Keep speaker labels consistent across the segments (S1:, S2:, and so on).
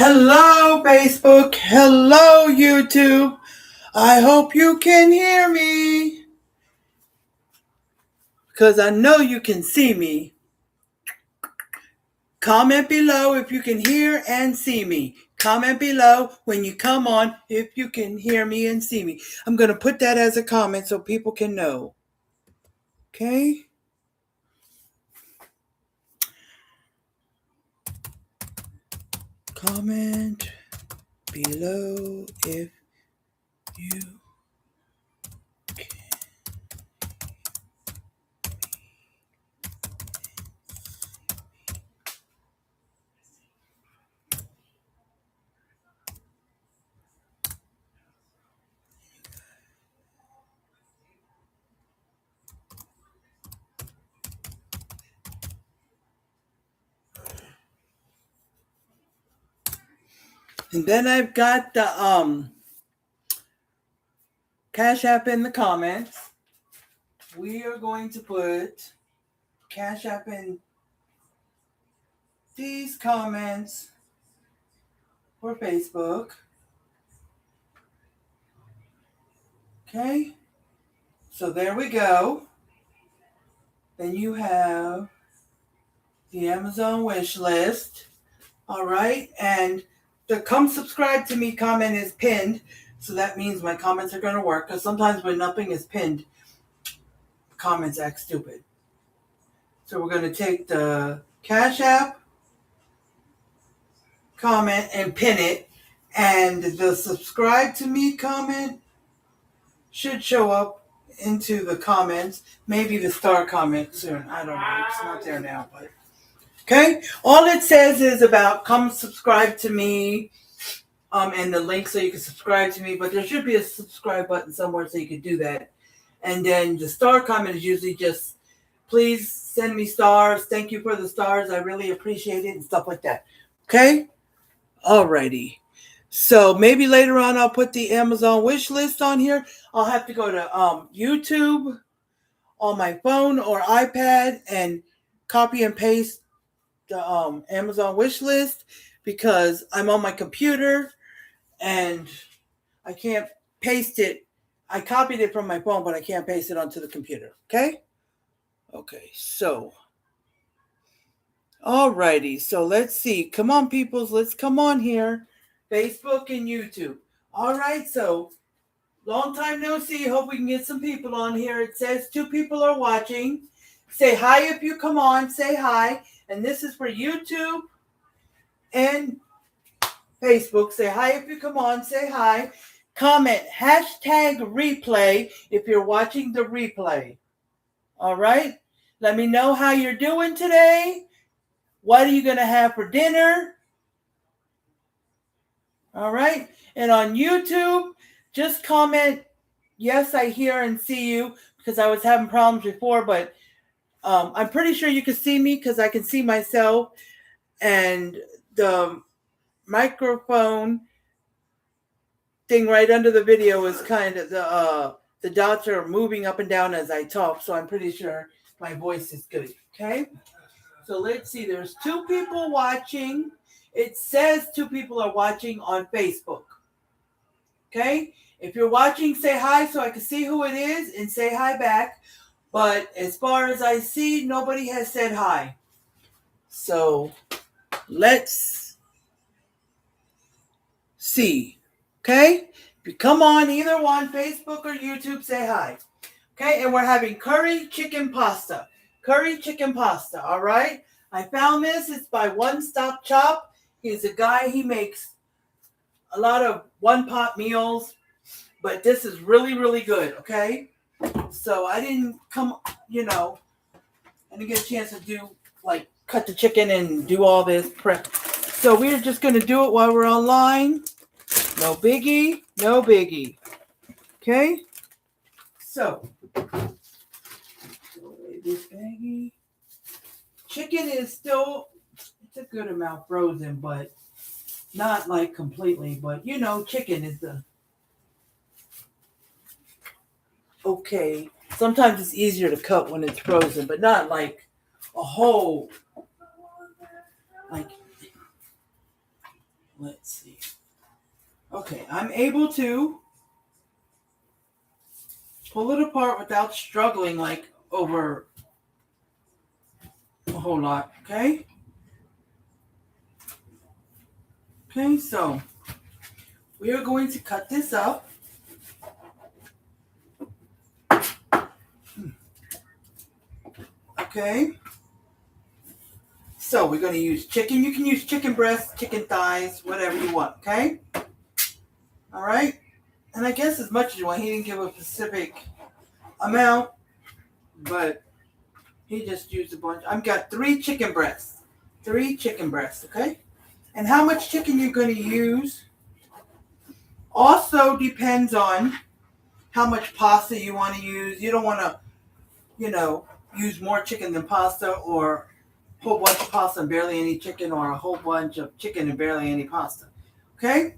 S1: Hello, Facebook. Hello, YouTube. I hope you can hear me because I know you can see me. Comment below if you can hear and see me. Comment below when you come on if you can hear me and see me. I'm going to put that as a comment so people can know. Okay? Comment below if you can. And then I've got the Cash App in the comments. We are going to put Cash App in these comments for Facebook. Okay, so there we go. Then you have the Amazon wish list. All right, and the come subscribe to me comment is pinned, so that means my comments are going to work, because sometimes when nothing is pinned, comments act stupid. So we're going to take the Cash App comment and pin it, and the subscribe to me comment should show up into the comments. Maybe the star comment soon. I don't know. It's not there now, but okay. All it says is about come subscribe to me, and the link so you can subscribe to me. But there should be a subscribe button somewhere so you can do that. And then the star comment is usually just please send me stars. Thank you for the stars. I really appreciate it and stuff like that. Okay. Alrighty. So maybe later on I'll put the Amazon wish list on here. I'll have to go to YouTube on my phone or iPad and copy and paste the Amazon wish list because I'm on my computer and I can't paste it. I copied it from my phone, but I can't paste it onto the computer. Okay? Okay, so. Alrighty, so let's see. Come on, peoples. Let's come on here. Facebook and YouTube. All right, so long time no see. Hope we can get some people on here. It says 2 people are watching. Say hi if you come on. Say hi. And this is for YouTube and Facebook. Say hi if you come on. Say hi. Comment #replay if you're watching the replay. All right. Let me know how you're doing today. What are you going to have for dinner? All right. And on YouTube, just comment, yes, I hear and see you, because I was having problems before, but I'm pretty sure you can see me because I can see myself. And the microphone thing right under the video is kind of the dots are moving up and down as I talk. So I'm pretty sure my voice is good. Okay. So let's see. There's 2 people watching. It says 2 people are watching on Facebook. Okay? If you're watching, say hi so I can see who it is and say hi back. But as far as I see, nobody has said hi. So let's see. Okay? If you come on either one, Facebook or YouTube, say hi. Okay? And we're having curry chicken pasta. Curry chicken pasta. All right? I found this. It's by One Stop Chop. He's a guy, he makes a lot of one-pot meals, but this is really, really good, okay? So I didn't I didn't get a chance to do, cut the chicken and do all this prep. So we're just going to do it while we're online. No biggie, no biggie. Okay? So, this baggie. Chicken is still, it's a good amount frozen, but not like completely. But chicken is okay. Sometimes it's easier to cut when it's frozen, but not like a whole, like Let's see. Okay, I'm able to pull it apart without struggling like over a whole lot. Okay? Okay, so we are going to cut this up. Okay? So we're going to use chicken. You can use chicken breasts, chicken thighs, whatever you want. Okay? All right? And I guess as much as you want. He didn't give a specific amount, but he just used a bunch. I've got 3 chicken breasts. 3 chicken breasts, okay? And how much chicken you're going to use also depends on how much pasta you want to use. You don't want to, use more chicken than pasta, or a whole bunch of pasta and barely any chicken, or a whole bunch of chicken and barely any pasta. Okay?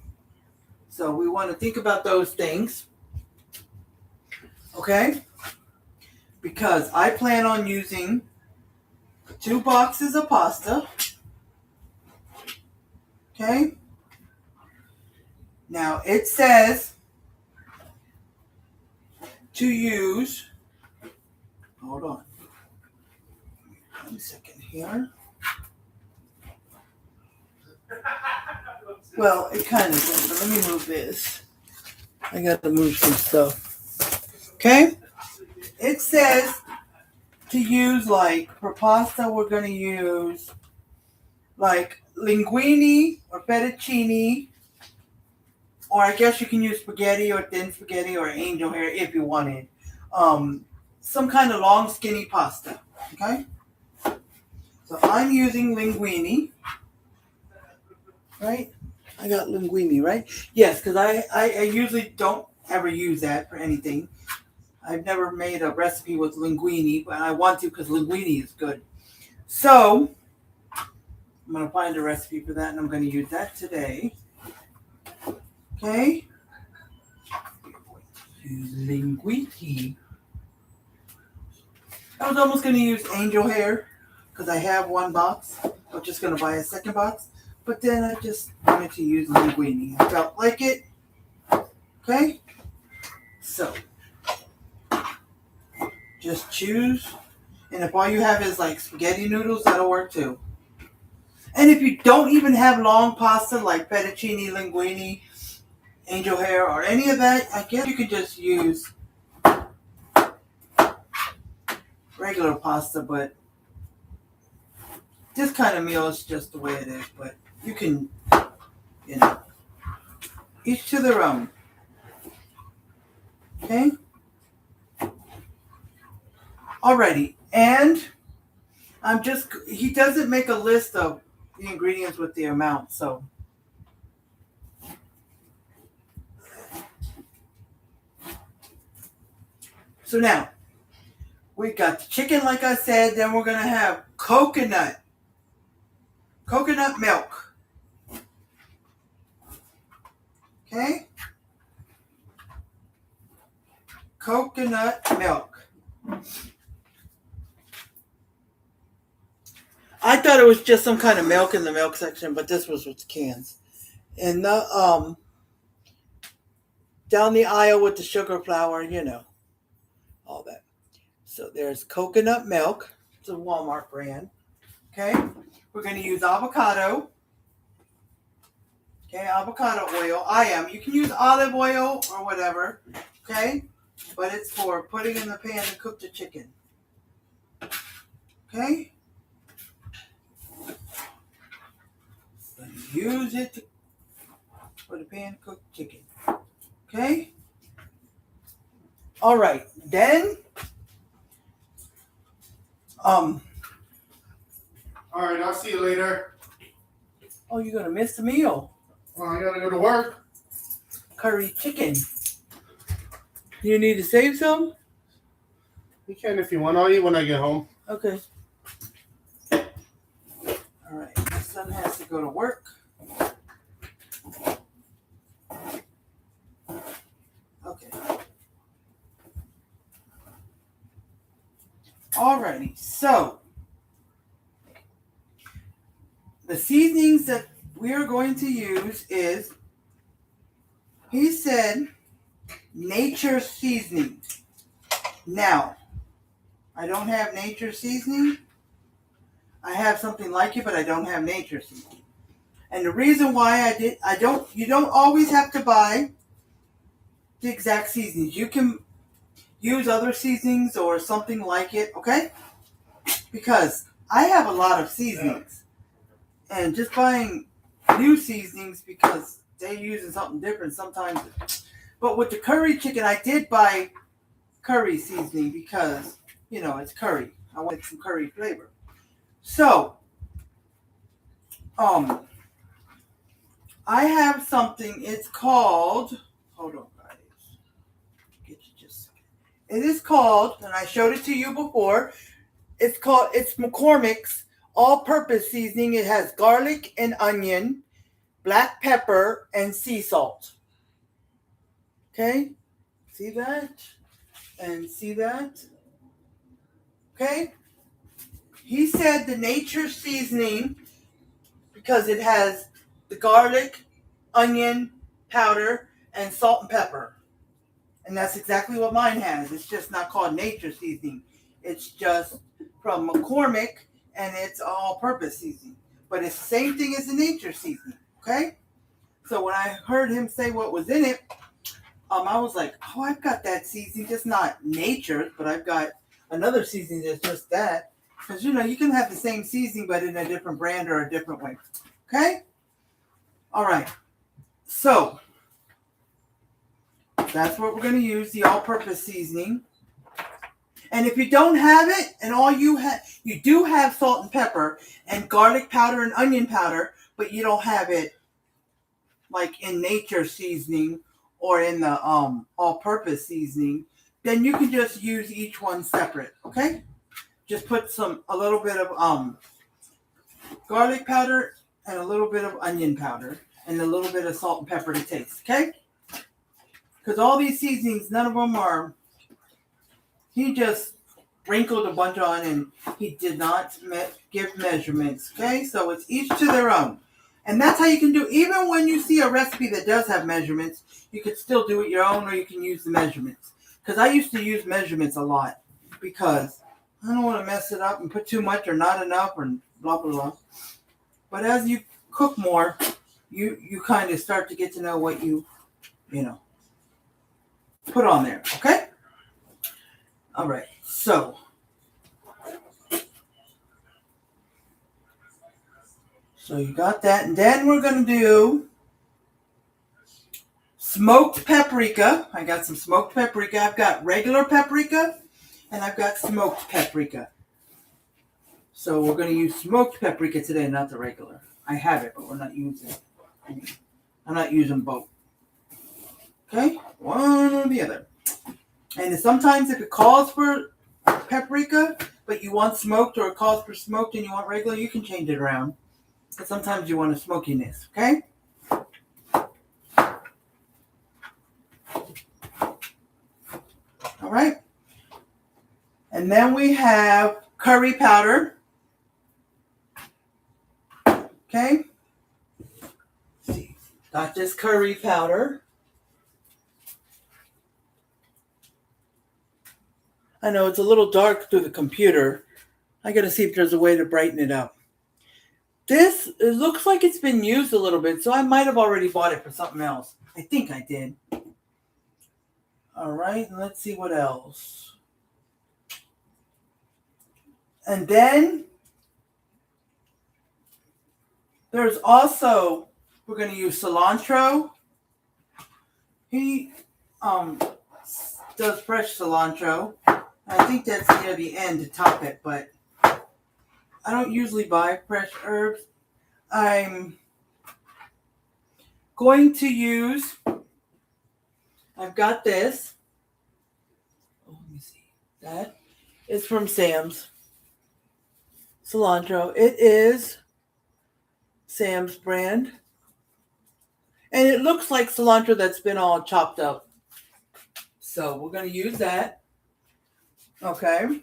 S1: So we want to think about those things. Okay? Because I plan on using 2 boxes of pasta. Okay? Now it says to use, hold on, 1 second here. Well, it kind of does, but let me move this. I got to move some stuff. Okay? It says to use, like, for pasta, we're going to use, like, linguine or fettuccine, or I guess you can use spaghetti or thin spaghetti or angel hair if you wanted. Some kind of long, skinny pasta. Okay? So I'm using linguine. Right? I got linguine, right? Yes, because I usually don't ever use that for anything. I've never made a recipe with linguine, but I want to because linguine is good. So, I'm going to find a recipe for that, and I'm going to use that today. Okay? Use linguine. I was almost going to use angel hair because I have 1 box. I'm just going to buy a 2nd box. But then I just wanted to use linguine. I felt like it. Okay? So, just choose. And if all you have is like spaghetti noodles, that'll work too. And if you don't even have long pasta like fettuccine, linguine, angel hair, or any of that, I guess you could just use regular pasta. But this kind of meal is just the way it is. But you can, each to their own. Okay? Alrighty. And he doesn't make a list of the ingredients with the amount, so. So now, we got the chicken, like I said, then we're going to have coconut milk. Okay? Coconut milk. I thought it was just some kind of milk in the milk section, but this was with cans. And the down the aisle with the sugar, flour, all that. So there's coconut milk. It's a Walmart brand. Okay? We're going to use avocado. Okay, avocado oil. You can use olive oil or whatever. Okay? But it's for putting in the pan to cook the chicken. Okay? Use it for the pan to cook chicken. Okay? Alright, then
S2: Alright, I'll see you later.
S1: Oh, you're gonna miss the meal.
S2: Well, I gotta go to work.
S1: Curry chicken. You need to save some?
S2: You can if you want. I'll eat when I get home.
S1: Okay. Alright, my son has to go to work. Okay. Alrighty, so the seasonings that we are going to use is, he said, nature seasoning. Now, I don't have nature seasoning. I have something like it, but I don't have nature seasoning. And the reason why you don't always have to buy the exact seasonings. You can use other seasonings or something like it, okay? Because I have a lot of seasonings. And just buying new seasonings because they're using something different sometimes. But with the curry chicken, I did buy curry seasoning because, it's curry. I wanted some curry flavor. So, I have something. It's called, hold on, guys. Get you just a second. It is called, and I showed it to you before. It's McCormick's all-purpose seasoning. It has garlic and onion, black pepper, and sea salt. Okay? See that? And see that? Okay? He said the nature seasoning, because it has the garlic, onion powder, and salt and pepper. And that's exactly what mine has. It's just not called nature seasoning. It's just from McCormick, and it's all-purpose seasoning. But it's the same thing as the nature seasoning, okay? So when I heard him say what was in it, I was like, oh, I've got that seasoning, just not nature, but I've got another seasoning that's just that. Because, you can have the same seasoning, but in a different brand or a different way. Okay? All right. So, that's what we're going to use, the all-purpose seasoning. And if you don't have it, and you do have salt and pepper and garlic powder and onion powder, but you don't have it like in nature seasoning or in the all-purpose seasoning, then you can just use each one separate, okay? Just put a little bit of garlic powder and a little bit of onion powder and a little bit of salt and pepper to taste, okay? Because all these seasonings, none of them are, he just sprinkled a bunch on and he did not give measurements, okay? So it's each to their own. And that's how you can do, even when you see a recipe that does have measurements, you can still do it your own or you can use the measurements. Because I used to use measurements a lot because I don't want to mess it up and put too much or not enough or blah, blah, blah. But as you cook more, you kind of start to get to know what you put on there, okay? All right, so you got that. And then we're going to do smoked paprika. I got some smoked paprika. I've got regular paprika and I've got smoked paprika. So we're going to use smoked paprika today, not the regular. I have it, but we're not using it. I'm not using both. Okay? One or the other. And sometimes if it calls for paprika, but you want smoked, or it calls for smoked and you want regular, you can change it around. But sometimes you want a smokiness, okay? All right. And then we have curry powder. Okay? Let's see. Got this curry powder. I know it's a little dark through the computer. I got to see if there's a way to brighten it up. It looks like it's been used a little bit, so I might have already bought it for something else. I think I did. All right, let's see what else. And then there's also, we're going to use cilantro. He does fresh cilantro. I think that's near the end to top it, but I don't usually buy fresh herbs. I'm going to use, I've got this. Oh, let me see. That is from Sam's. Cilantro. It is Sam's brand. And it looks like cilantro that's been all chopped up. So we're going to use that. Okay.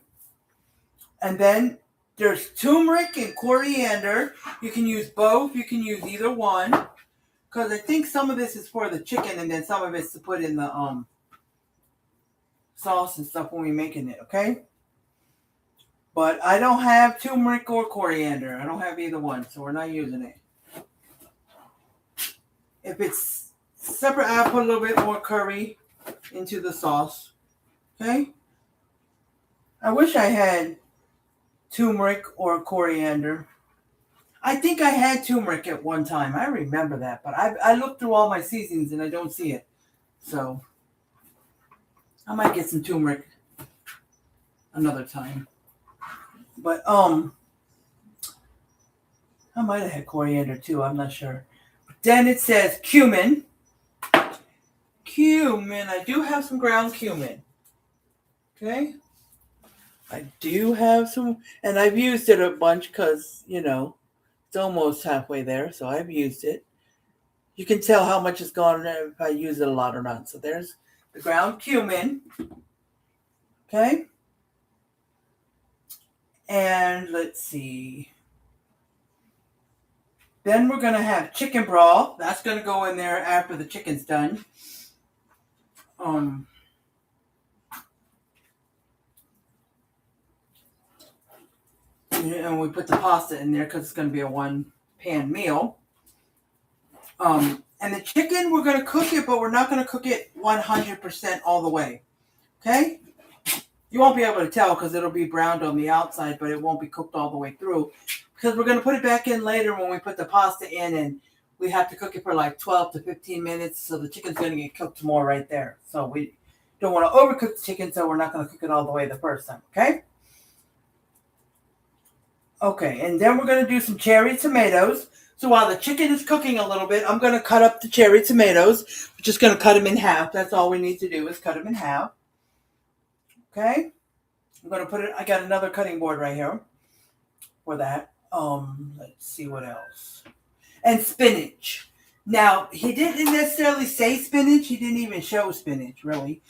S1: And then There's turmeric and coriander. You can use both. You can use either one. Because I think some of this is for the chicken and then some of it's to put in the sauce and stuff when we're making it, okay? But I don't have turmeric or coriander. I don't have either one, so we're not using it. If it's separate, I'll put a little bit more curry into the sauce, okay? I wish I had turmeric or coriander. I think I had turmeric at one time. I remember that, but I looked through all my seasonings and I don't see it. So I might get some turmeric another time. But I might have had coriander too. I'm not sure. But then it says cumin. Cumin. I do have some ground cumin. Okay. I do have some, and I've used it a bunch because, you know, it's almost halfway there, so I've used it. You can tell how much is gone if I use it a lot or not. So there's the ground cumin. Okay. And let's see. Then we're going to have chicken broth. That's going to go in there after the chicken's done. And we put the pasta in there because it's going to be a one-pan meal. And the chicken, we're going to cook it, but we're not going to cook it 100% all the way. Okay? You won't be able to tell because it'll be browned on the outside, but it won't be cooked all the way through. Because we're going to put it back in later when we put the pasta in, and we have to cook it for like 12 to 15 minutes, so the chicken's going to get cooked more right there. So we don't want to overcook the chicken, so we're not going to cook it all the way the first time. Okay? Okay, and then we're going to do some cherry tomatoes. So while the chicken is cooking a little bit, I'm going to cut up the cherry tomatoes. We're just going to cut them in half. That's all we need to do is cut them in half. Okay? I'm going to put it, I got another cutting board right here for that. Let's see what else. And spinach. Now, he didn't necessarily say spinach. He didn't even show spinach, really.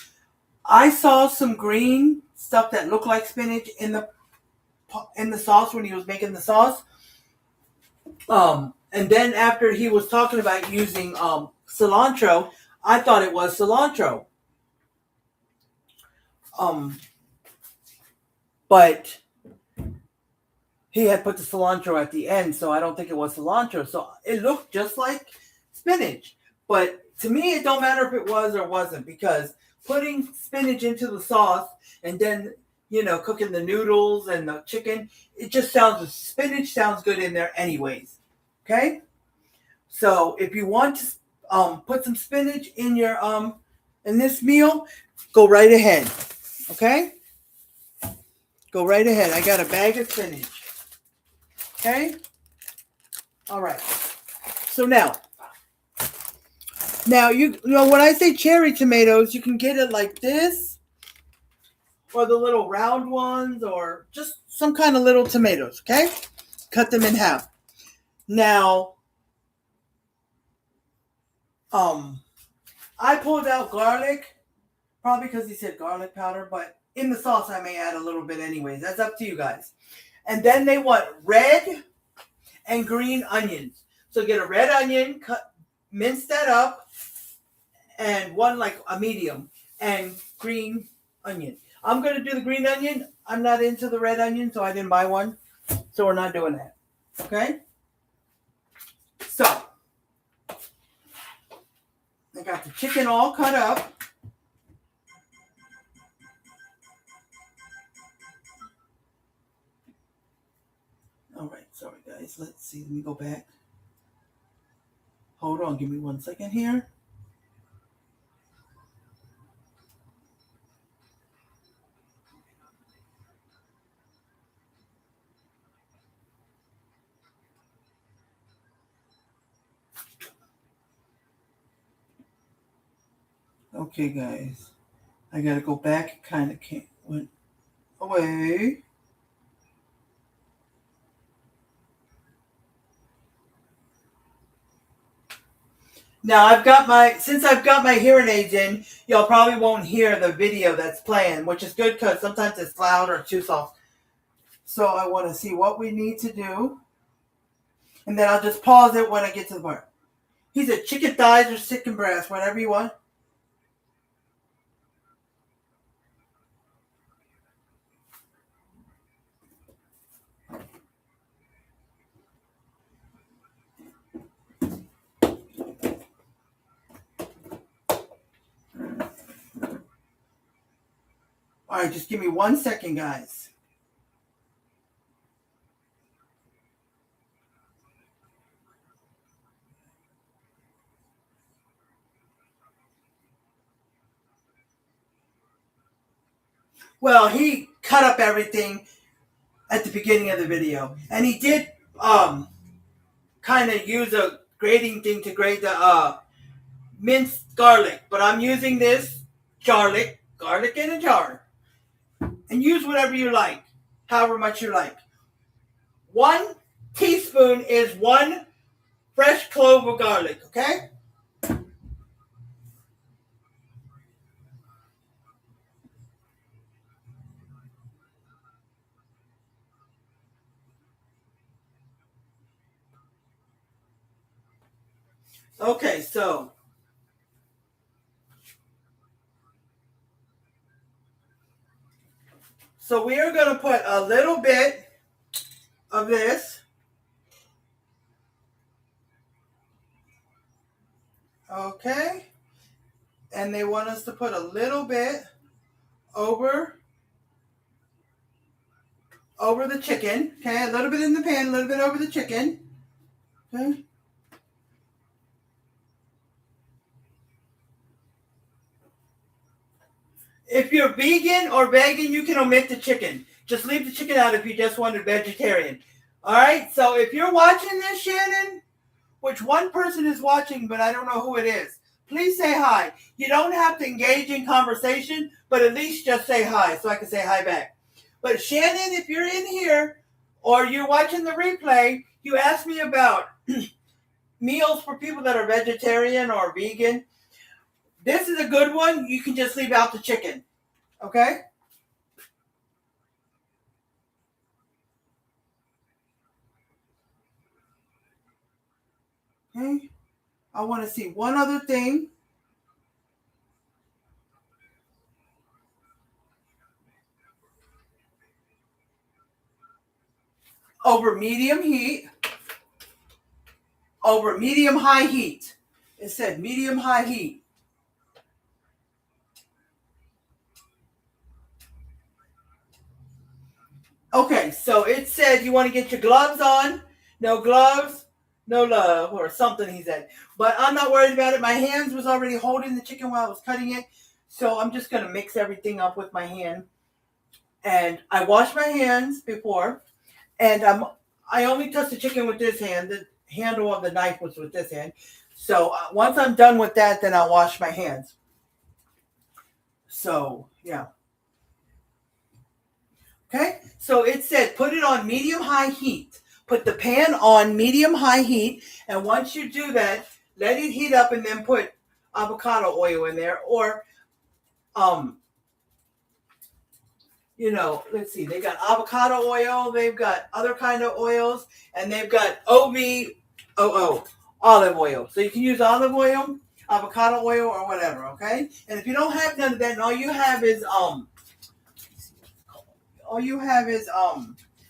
S1: I saw some green stuff that looked like spinach in the sauce when he was making the sauce. And then after he was talking about using cilantro, I thought it was cilantro. But he had put the cilantro at the end, so I don't think it was cilantro. So it looked just like spinach. But to me, it don't matter if it was or wasn't, because putting spinach into the sauce and then, you know, cooking the noodles and the chicken, it just sounds, spinach sounds good in there anyways. Okay? So if you want to put some spinach in your in this meal, go right ahead. Okay? Go right ahead. I got a bag of spinach. Okay? All right. So now you know when I say cherry tomatoes, you can get it like this, or the little round ones, or just some kind of little tomatoes, okay? Cut them in half. Now, I pulled out garlic, probably because he said garlic powder, but in the sauce I may add a little bit anyways. That's up to you guys. And then they want red and green onions. So get a red onion, mince that up, and one like a medium, and green onion. I'm going to do the green onion. I'm not into the red onion, so I didn't buy one. So we're not doing that. Okay? So, I got the chicken all cut up. All right, sorry guys. Let's see. Let me go back. Hold on. Give me 1 second here. Okay, guys. I gotta go back. It kind of went away. Now since I've got my hearing aids in, y'all probably won't hear the video that's playing, which is good because sometimes it's loud or too soft. So I want to see what we need to do. And then I'll just pause it when I get to the part. He said chicken thighs or chicken breast, whatever you want. All right, just give me 1 second, guys. Well, he cut up everything at the beginning of the video, and he did kind of use a grating thing to grate the minced garlic, but I'm using this garlic in a jar, and use whatever you like, however much you like. 1 teaspoon is 1 fresh clove of garlic, okay? Okay, so we are going to put a little bit of this. Okay. And they want us to put a little bit over the chicken. Okay, a little bit in the pan, a little bit over the chicken. Okay. If you're vegan or vegan, you can omit the chicken. Just leave the chicken out if you just wanted vegetarian. All right, so if you're watching this, Shannon, which one person is watching, but I don't know who it is, please say hi. You don't have to engage in conversation, but at least just say hi so I can say hi back. But Shannon, if you're in here or you're watching the replay, you asked me about meals for people that are vegetarian or vegan. This is a good one. You can just leave out the chicken. Okay? Okay. I want to see one other thing. Over medium heat. Over medium-high heat. It said medium-high heat. Okay, so it said you want to get your gloves on. No gloves, no love, or something he said. But I'm not worried about it. My hands was already holding the chicken while I was cutting it. So I'm just going to mix everything up with my hand. And I washed my hands before. And I only touched the chicken with this hand. The handle of the knife was with this hand. So once I'm done with that, then I'll wash my hands. So, yeah. Okay, so it said put it on medium-high heat. Put the pan on medium-high heat, and once you do that, let it heat up, and then put avocado oil in there, or, let's see, they got avocado oil, they've got other kind of oils, and they've got OVOO, olive oil. So you can use olive oil, avocado oil, or whatever, okay? And if you don't have none of that, and all you have is,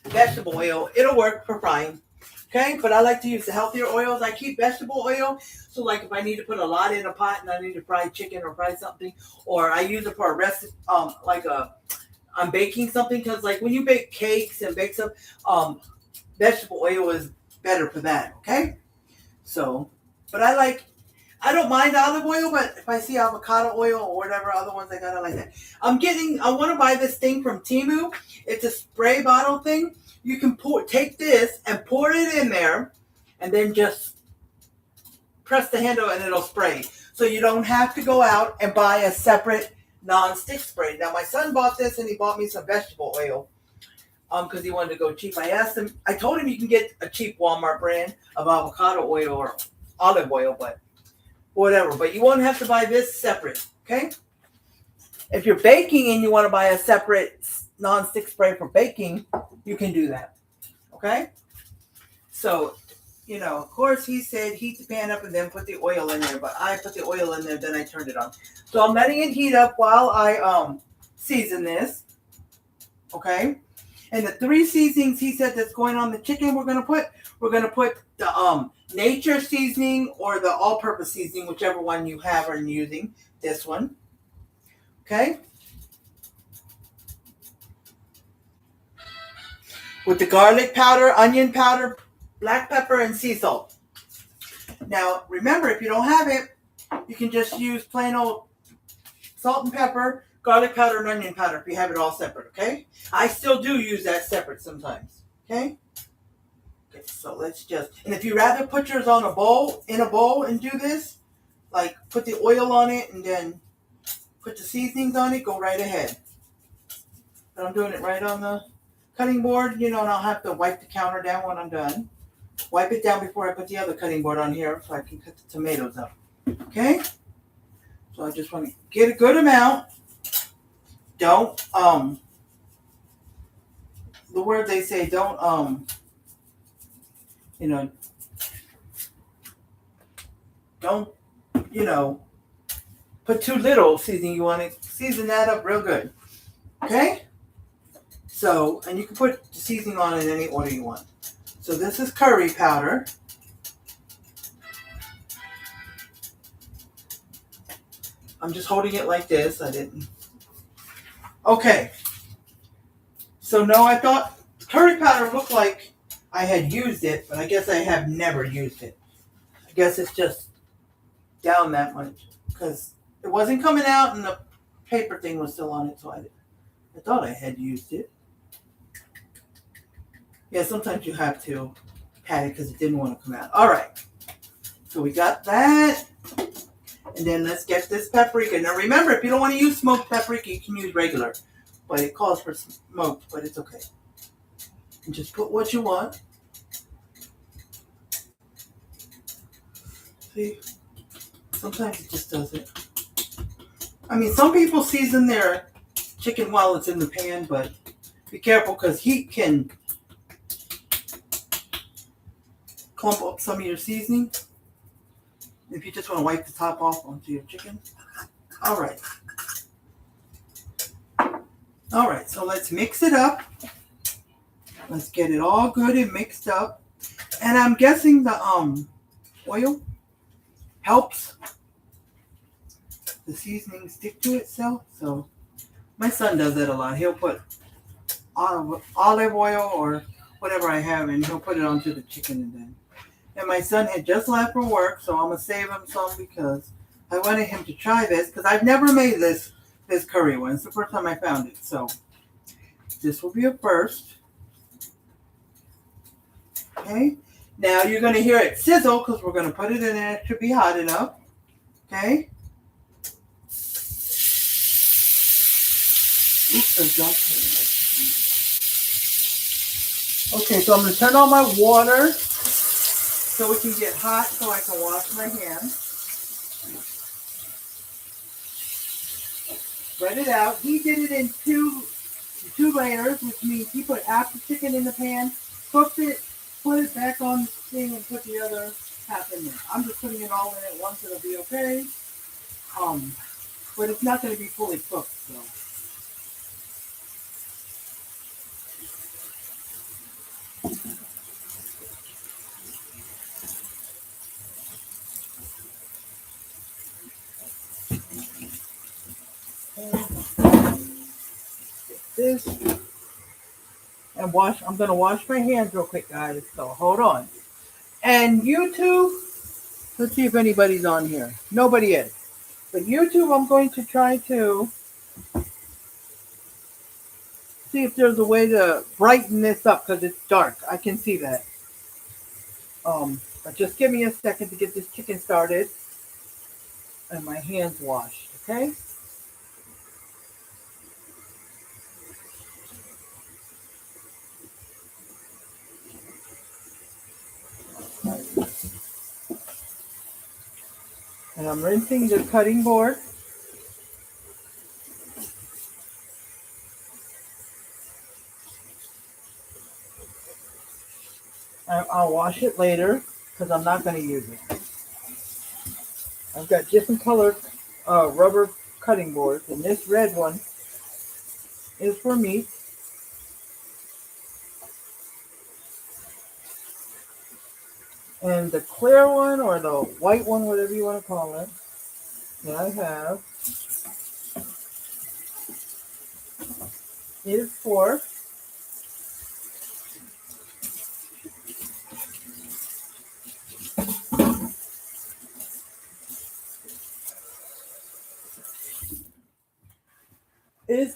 S1: vegetable oil. It'll work for frying. Okay, but I like to use the healthier oils. I keep vegetable oil. So like if I need to put a lot in a pot and I need to fry chicken or fry something, or I use it for a recipe, I'm baking something, because like when you bake cakes and bake stuff, vegetable oil is better for that. Okay, so, but I don't mind olive oil, but if I see avocado oil or whatever other ones I got, I like that. I want to buy this thing from Temu. It's a spray bottle thing. You can take this and pour it in there, and then just press the handle and it'll spray. So you don't have to go out and buy a separate non-stick spray. Now my son bought this and he bought me some vegetable oil because he wanted to go cheap. I told him you can get a cheap Walmart brand of avocado oil or olive oil, but whatever, but you won't have to buy this separate, okay? If you're baking and you want to buy a separate non-stick spray for baking, you can do that. Okay? So, of course he said heat the pan up and then put the oil in there, but I put the oil in there, then I turned it on. So I'm letting it heat up while I season this. Okay? And the 3 seasonings he said that's going on the chicken we're gonna put the nature seasoning or the all-purpose seasoning, whichever one you have or you're using. This one. Okay? With the garlic powder, onion powder, black pepper, and sea salt. Now, remember, if you don't have it, you can just use plain old salt and pepper, garlic powder, and onion powder if you have it all separate, okay? I still do use that separate sometimes, okay? Okay, so let's just, and if you rather put yours in a bowl and do this, like put the oil on it and then put the seasonings on it, go right ahead. But I'm doing it right on the cutting board, and I'll have to wipe the counter down when I'm done. Wipe it down before I put the other cutting board on here so I can cut the tomatoes up. Okay? So I just want to get a good amount. Don't, the word they say, don't, don't, put too little seasoning. You want to season that up real good. Okay? So, and you can put the seasoning on in any order you want. So this is curry powder. I'm just holding it like this. I didn't. Okay. So no, I thought curry powder looked like I had used it, but I guess I have never used it. I guess it's just down that much because it wasn't coming out and the paper thing was still on it, so I thought I had used it. Yeah, sometimes you have to pat it because it didn't want to come out. All right. So we got that. And then let's get this paprika. Now remember, if you don't want to use smoked paprika, you can use regular. But it calls for smoked, but it's okay. And just put what you want. See? Sometimes it just doesn't. I mean, some people season their chicken while it's in the pan, but be careful because heat can clump up some of your seasoning. If you just want to wipe the top off onto your chicken. All right. All right, so let's mix it up. Let's get it all good and mixed up. And I'm guessing the oil helps the seasoning stick to itself. So my son does that a lot. He'll put olive oil or whatever I have, and he'll put it onto the chicken. And my son had just left for work, so I'm going to save him some because I wanted him to try this because I've never made this curry one. It's the first time I found it, so this will be a first. Okay, now you're going to hear it sizzle because we're going to put it in there. It should be hot enough. Okay. Oops, I jumped here. Okay, so I'm going to turn on my water so it can get hot so I can wash my hands. Spread it out. He did it in two layers, which means he put half the chicken in the pan, cooked it, put it back on the thing, and put the other half in there. I'm just putting it all in at once. It'll be okay. But it's not going to be fully cooked, so. This and I'm going to wash my hands real quick, guys, so hold on. And YouTube, let's see if anybody's on here. Nobody is. But YouTube, I'm going to try to see if there's a way to brighten this up because it's dark. I can see that. But just give me a second to get this chicken started and my hands washed, okay? And I'm rinsing the cutting board. wash it later because I'm not going to use it. I've got different colored rubber cutting boards, and this red one is for meat. And the clear one or the white one, whatever you want to call it, that I have is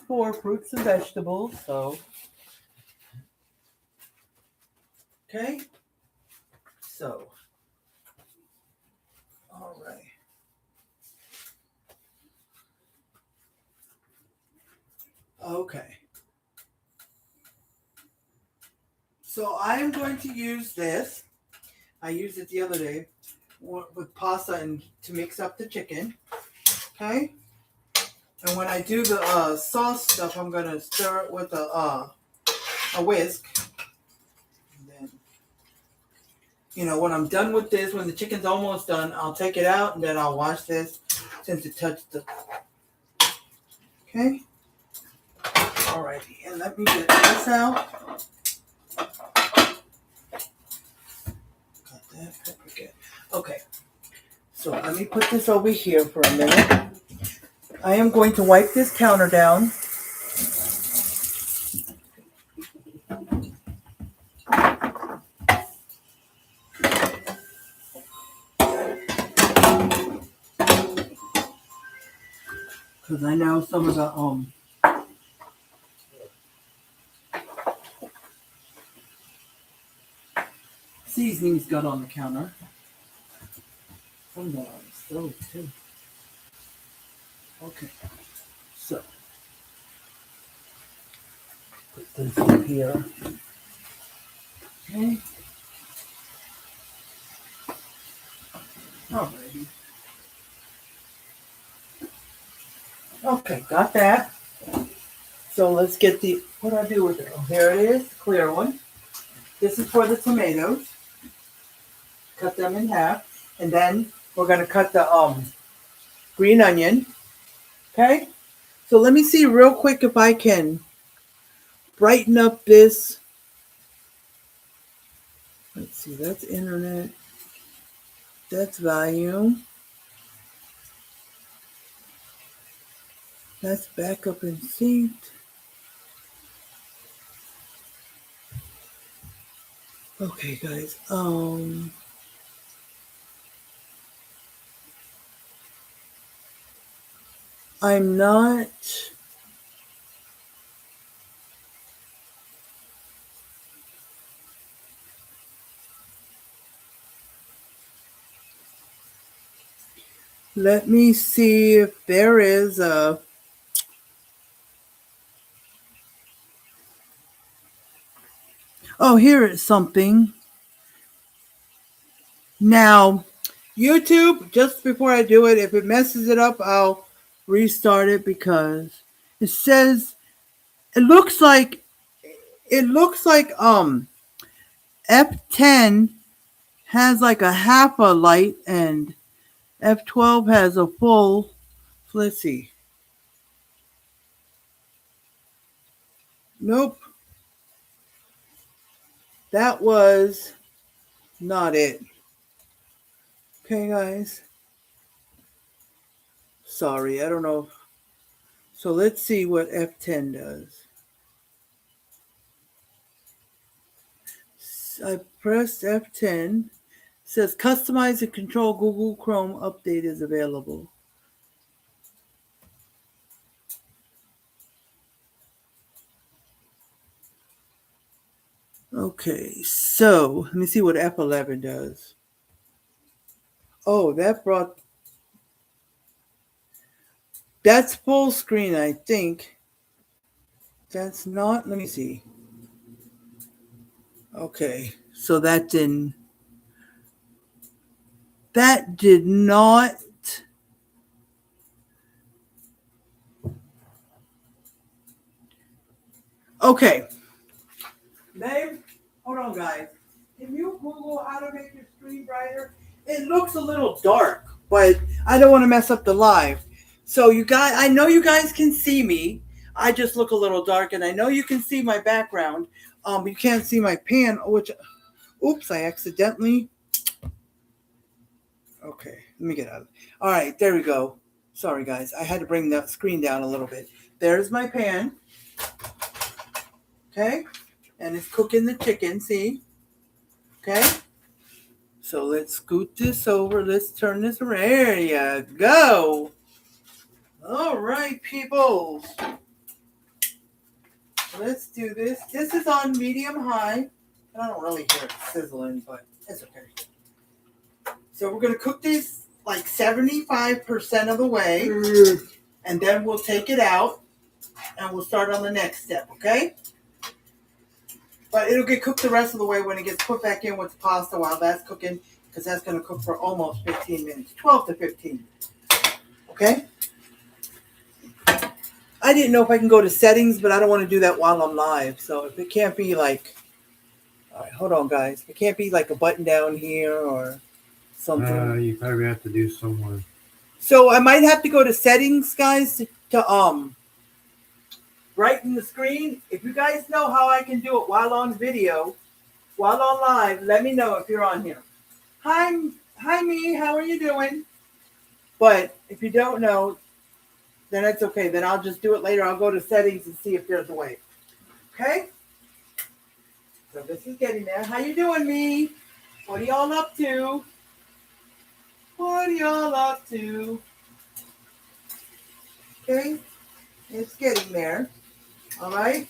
S1: for fruits and vegetables. So, okay. So, all right. Okay. So I am going to use this. I used it the other day with pasta and to mix up the chicken. Okay. And when I do the sauce stuff, I'm gonna stir it with a whisk. And then, when I'm done with this, when the chicken's almost done, I'll take it out and then I'll wash this since it touched the. Okay. Alrighty, and let me get this out. Got that pepper good. Okay. So let me put this over here for a minute. I am going to wipe this counter down. Because I know some of the seasonings got on the counter. Some got on the stove too. Okay. So put this up here. Okay. Alrighty. Okay, got that. So let's get what do I do with it? Oh, there it is, clear one. This is for the tomatoes. Cut them in half. And then we're gonna cut the green onion. Okay? So let me see real quick if I can brighten up this. Let's see, that's internet. That's volume. That's backup and synced. Okay, guys. I'm not. Let me see if there is a. Oh, here is something. Now, YouTube, just before I do it, if it messes it up, I'll restart it because it says it looks like F10 has like a half a light and F12 has a full. Let's see. Nope. That was not it. Okay, guys. Sorry, I don't know. So let's see what F10 does. I pressed F10. It says customize and control Google Chrome update is available. Okay, so let me see what F11 does. Oh, that's full screen, I think. That's not, let me see. Okay, so that did not. Okay. Babe, hold on, guys. Can you Google how to make your screen brighter? It looks a little dark, but I don't want to mess up the live. So you guys, I know you guys can see me. I just look a little dark, and I know you can see my background. You can't see my pan, which, oops, I accidentally. Okay, let me get out. All right, there we go. Sorry, guys. I had to bring the screen down a little bit. There's my pan. Okay, and it's cooking the chicken, see? Okay. So let's scoot this over. Let's turn this around. There you go. All right, people. Let's do this. This is on medium high. I don't really hear it sizzling, but it's okay. So we're going to cook these like 75% of the way. And then we'll take it out. And we'll start on the next step, okay? But it'll get cooked the rest of the way when it gets put back in with the pasta while that's cooking. Because that's going to cook for almost 15 minutes. 12 to 15. Okay? I didn't know if I can go to settings, but I don't want to do that while I'm live. So if it can't be like, all right, hold on, guys. It can't be like a button down here or something.
S2: You probably have to do somewhere.
S1: So I might have to go to settings, guys, to brighten the screen. If you guys know how I can do it while on video, while on live, let me know if you're on here. Hi, me. How are you doing? But if you don't know, then that's okay. Then I'll just do it later. I'll go to settings and see if there's a way. Okay? So this is getting there. How you doing, me? What are y'all up to? What are y'all up to? Okay? It's getting there. All right?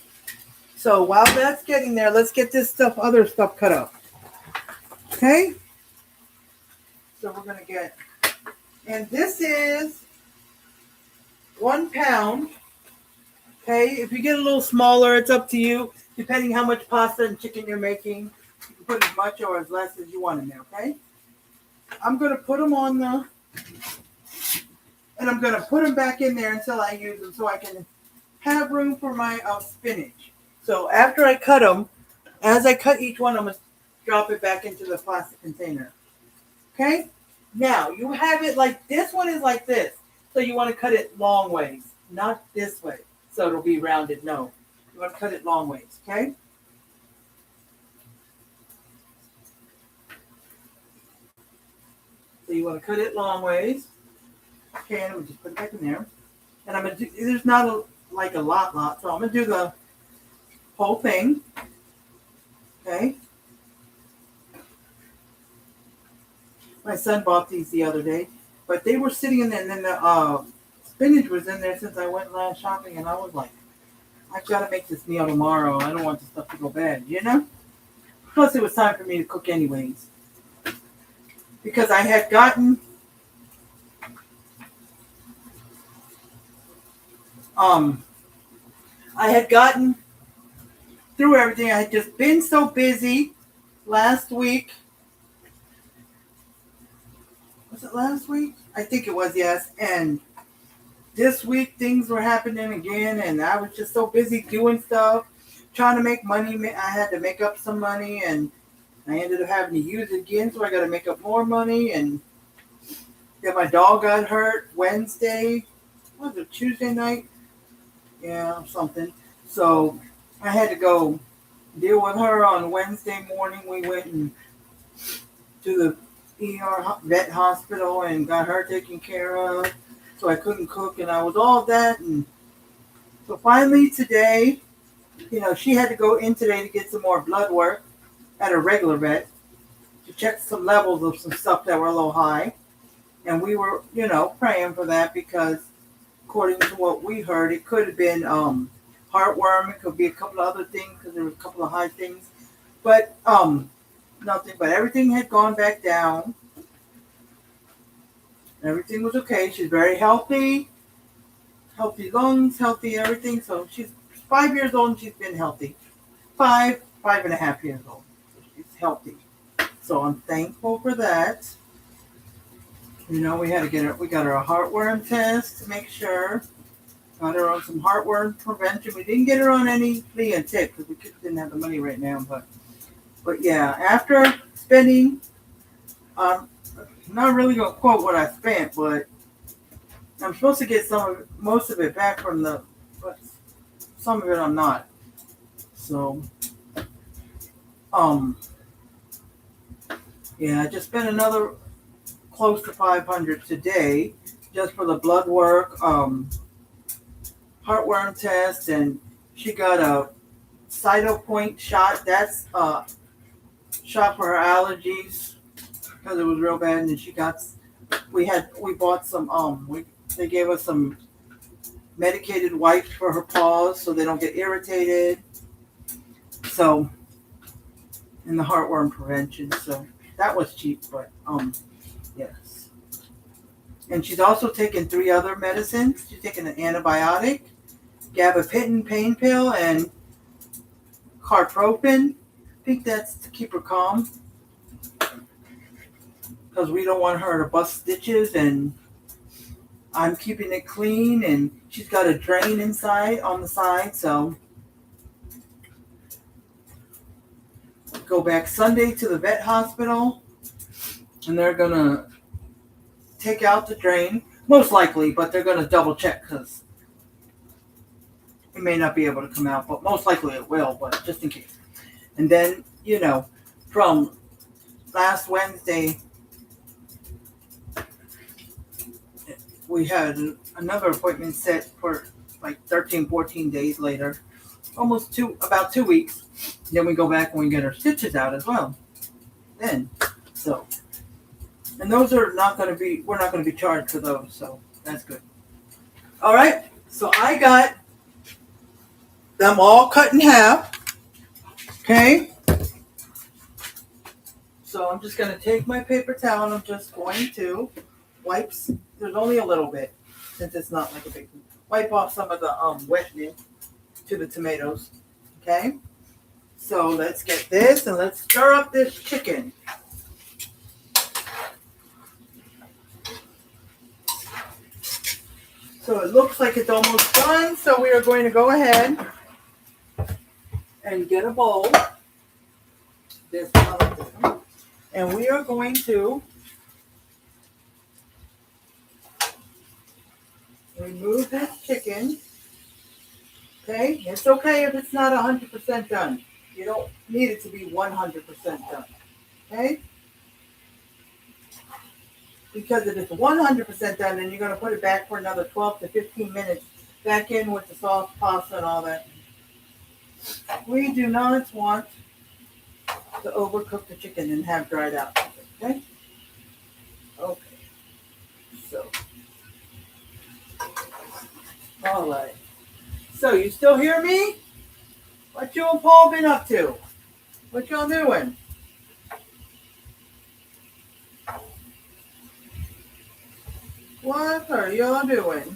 S1: So while that's getting there, let's get this other stuff cut up. Okay? So we're going to get, and this is 1 pound. Okay, if you get a little smaller, it's up to you, depending how much pasta and chicken you're making. You can put as much or as less as you want in there, okay? I'm going to put them on the, and I'm going to put them back in there until I use them so I can have room for my spinach. So after I cut them, as I cut each one, I'm going to drop it back into the plastic container. Okay? Now, you have it like, this one is like this. So you want to cut it long ways, not this way. So it'll be rounded. No. You want to cut it long ways, okay? So you want to cut it long ways. Okay, and I'm going to just put it back in there. And I'm going to do, there's not a lot, so I'm going to do the whole thing. Okay? My son bought these the other day, but they were sitting in there, and then the spinach was in there since I went last shopping, and I was like, I've got to make this meal tomorrow. I don't want this stuff to go bad, you know? Plus, it was time for me to cook anyways. Because I had gotten through everything. I had just been so busy last week. Was it last week? I think it was, yes. And this week things were happening again, and I was just so busy doing stuff, trying to make money. I had to make up some money, and I ended up having to use it again, so I got to make up more money. And then my dog got hurt Wednesday. What was it, Tuesday night? Yeah, something. So I had to go deal with her on Wednesday morning. We went to the ER vet hospital and got her taken care of. So I couldn't cook, and I was all that. And so finally today, she had to go in today to get some more blood work at a regular vet to check some levels of some stuff that were a little high. And we were, praying for that because according to what we heard, it could have been heartworm. It could be a couple of other things because there were a couple of high things. But nothing. But everything had gone back down. Everything was okay. She's very healthy. Healthy lungs, healthy everything. So she's 5 years old and she's been healthy. 5.5 years old. She's healthy. So I'm thankful for that. We had to get her, we got her a heartworm test to make sure. Got her on some heartworm prevention. We didn't get her on any flea and tick because we didn't have the money right now, but But yeah, after spending, I'm not really gonna quote what I spent, but I'm supposed to get most of it back from but some of it I'm not. So, um, yeah, I just spent another close to 500 today just for the blood work, heartworm test, and she got a Cytopoint shot. That's a shot for her allergies because it was real bad, and then we bought some they gave us some medicated wipes for her paws so they don't get irritated. So, and the heartworm prevention. So that was cheap, but yes. And she's also taken 3 other medicines. She's taken an antibiotic, gabapentin pain pill, and carprofen. I think that's to keep her calm because we don't want her to bust stitches, and I'm keeping it clean, and she's got a drain inside on the side, so go back Sunday to the vet hospital, and they're gonna take out the drain, most likely, but they're gonna double check because it may not be able to come out, but most likely it will, but just in case. And then, from last Wednesday, we had another appointment set for like 13, 14 days later, about 2 weeks. Then we go back and we get our stitches out as well. Then, so, and those are we're not going to be charged for those, so that's good. All right, so I got them all cut in half. Okay. So I'm just going to take my paper towel and I'm just going to there's only a little bit since it's not like a big, wipe off some of the wetness to the tomatoes. Okay. So let's get this and let's stir up this chicken. So it looks like it's almost done. So we are going to go ahead and get a bowl. This one. And we are going to remove this chicken. Okay? It's okay if it's not 100% done. You don't need it to be 100% done. Okay? Because if it's 100% done, then you're going to put it back for another 12 to 15 minutes back in with the sauce, pasta, and all that. We do not want to overcook the chicken and have dried out. Okay? Okay. So, all right. So, you still hear me? What you and Paul been up to? What y'all doing? What are y'all doing?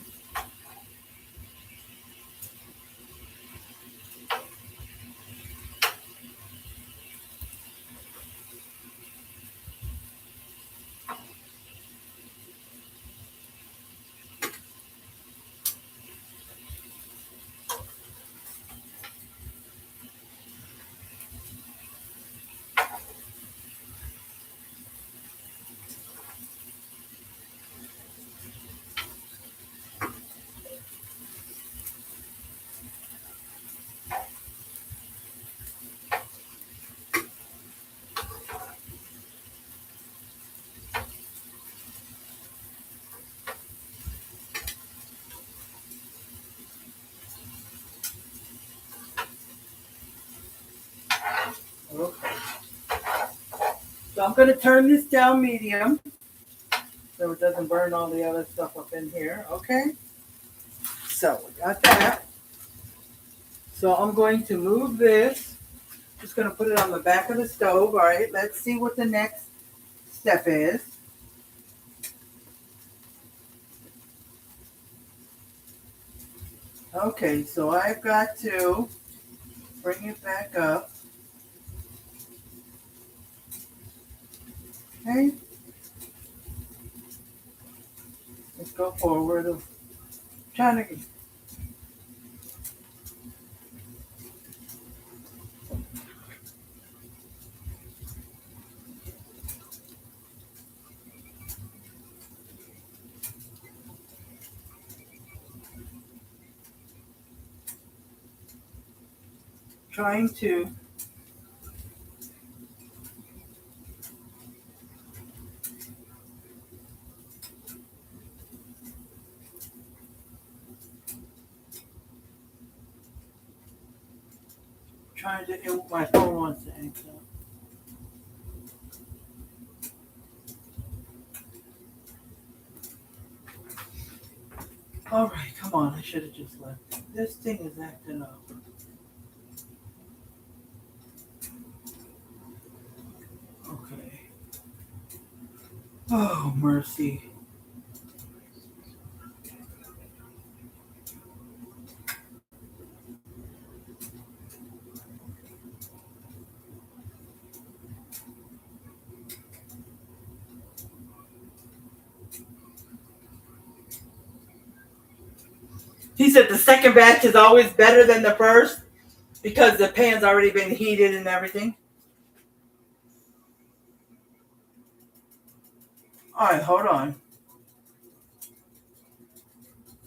S1: Okay. So I'm going to turn this down medium so it doesn't burn all the other stuff up in here. Okay? So we got that. So I'm going to move this. Just going to put it on the back of the stove. All right, let's see what the next step is. Okay, so I've got to bring it back up. Okay. Let's go forward. I'm trying to. trying to my phone wants to hang up. All right, come on. I should have just left. This thing is acting up. Okay. Oh, mercy. He said the second batch is always better than the first because the pan's already been heated and everything. All right, hold on.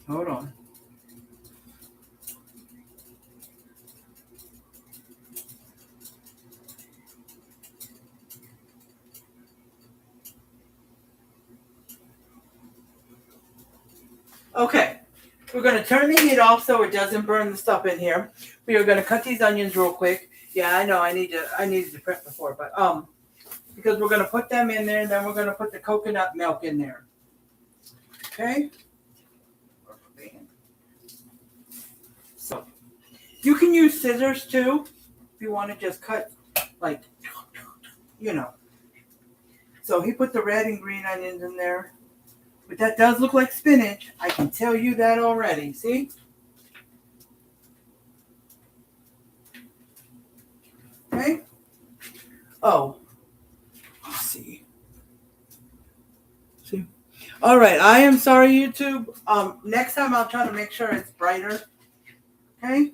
S1: Hold on. Okay. We're going to turn the heat off so it doesn't burn the stuff in here. We are going to cut these onions real quick. Yeah, I know I needed to prep before, but because we're going to put them in there and then we're going to put the coconut milk in there. Okay? So, you can use scissors too if you want to just cut like, you know. So he put the red and green onions in there. But that does look like spinach. I can tell you that already. See? Okay. Oh. Let's see. See? All right. I am sorry, YouTube. Next time I'll try to make sure it's brighter. Okay?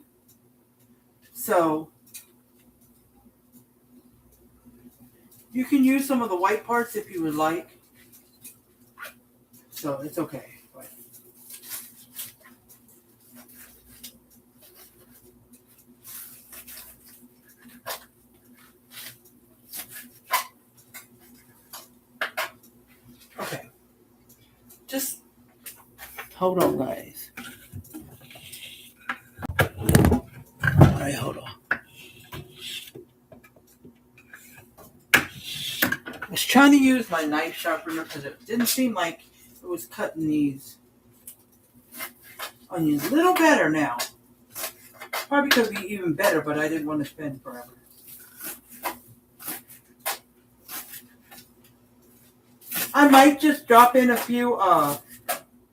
S1: So, you can use some of the white parts if you would like. So it's okay. But okay. Just hold on, guys. All right, hold on. I was trying to use my knife sharpener because it didn't seem like it was cutting these onions a little better now. Probably could be even better, but I didn't want to spend forever. I might just drop in a few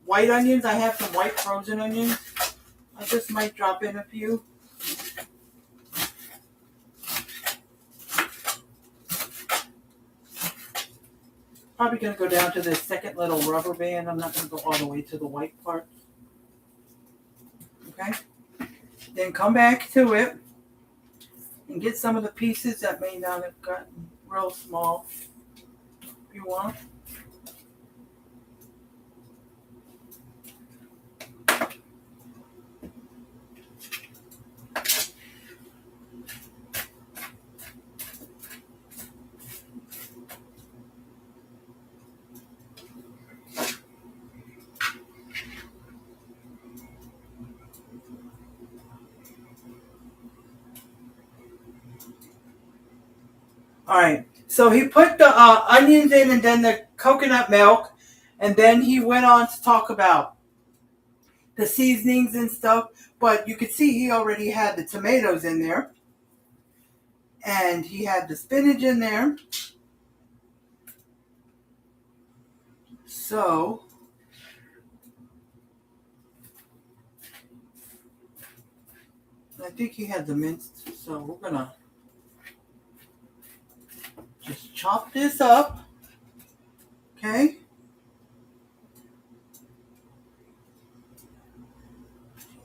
S1: white onions. I have some white frozen onions. I just might drop in a few. Probably going to go down to this second little rubber band. I'm not going to go all the way to the white part. Okay? Then come back to it and get some of the pieces that may not have gotten real small if you want. All right, so he put the onions in and then the coconut milk, and then he went on to talk about the seasonings and stuff, but you could see he already had the tomatoes in there, and he had the spinach in there. So, I think he had the minced, so we're going to just chop this up, okay?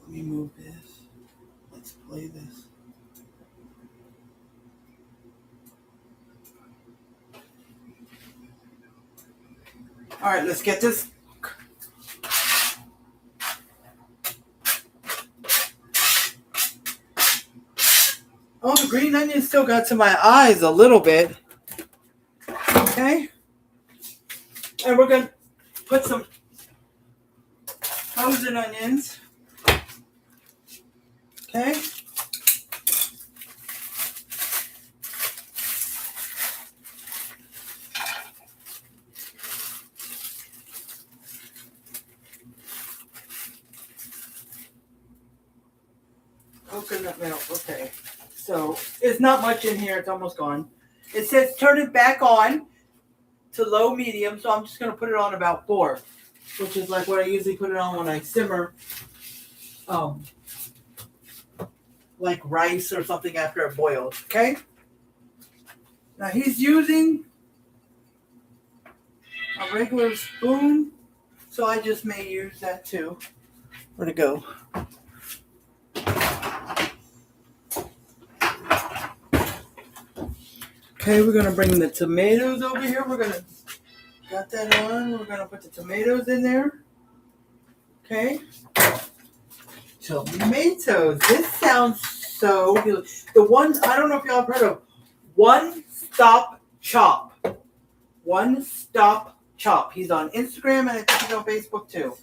S1: Let me move this. Let's play this. All right, let's get this. green onion still got to my eyes a little bit. Okay. And we're going to put some frozen onions. Okay. Coconut milk. Okay. So it's not much in here. It's almost gone. It says turn it back on to low medium. So I'm just going to put it on about 4, which is like what I usually put it on when I simmer like rice or something after it boils. Okay. Now he's using a regular spoon. So I just may use that too. Where'd it go? Okay, we're gonna bring the tomatoes over here. Got that on. We're gonna put the tomatoes in there. Okay. Tomatoes. This sounds so good. The one, I don't know if y'all have heard of One Stop Chop. One Stop Chop. He's on Instagram and I think he's on Facebook too.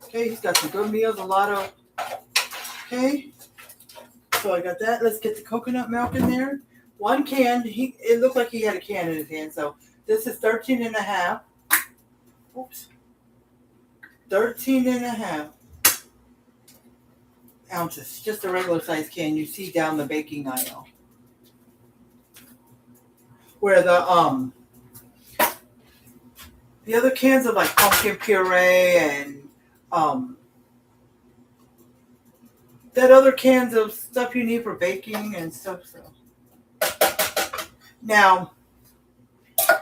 S1: Okay, he's got some good meals, a lot of, okay. So I got that. Let's get the coconut milk in there. 1 can. It looked like he had a can in his hand. So this is 13 and a half. Oops. 13 and a half ounces. Just a regular size can. You see down the baking aisle. Where the other cans of like pumpkin puree and that other cans of stuff you need for baking and stuff. So now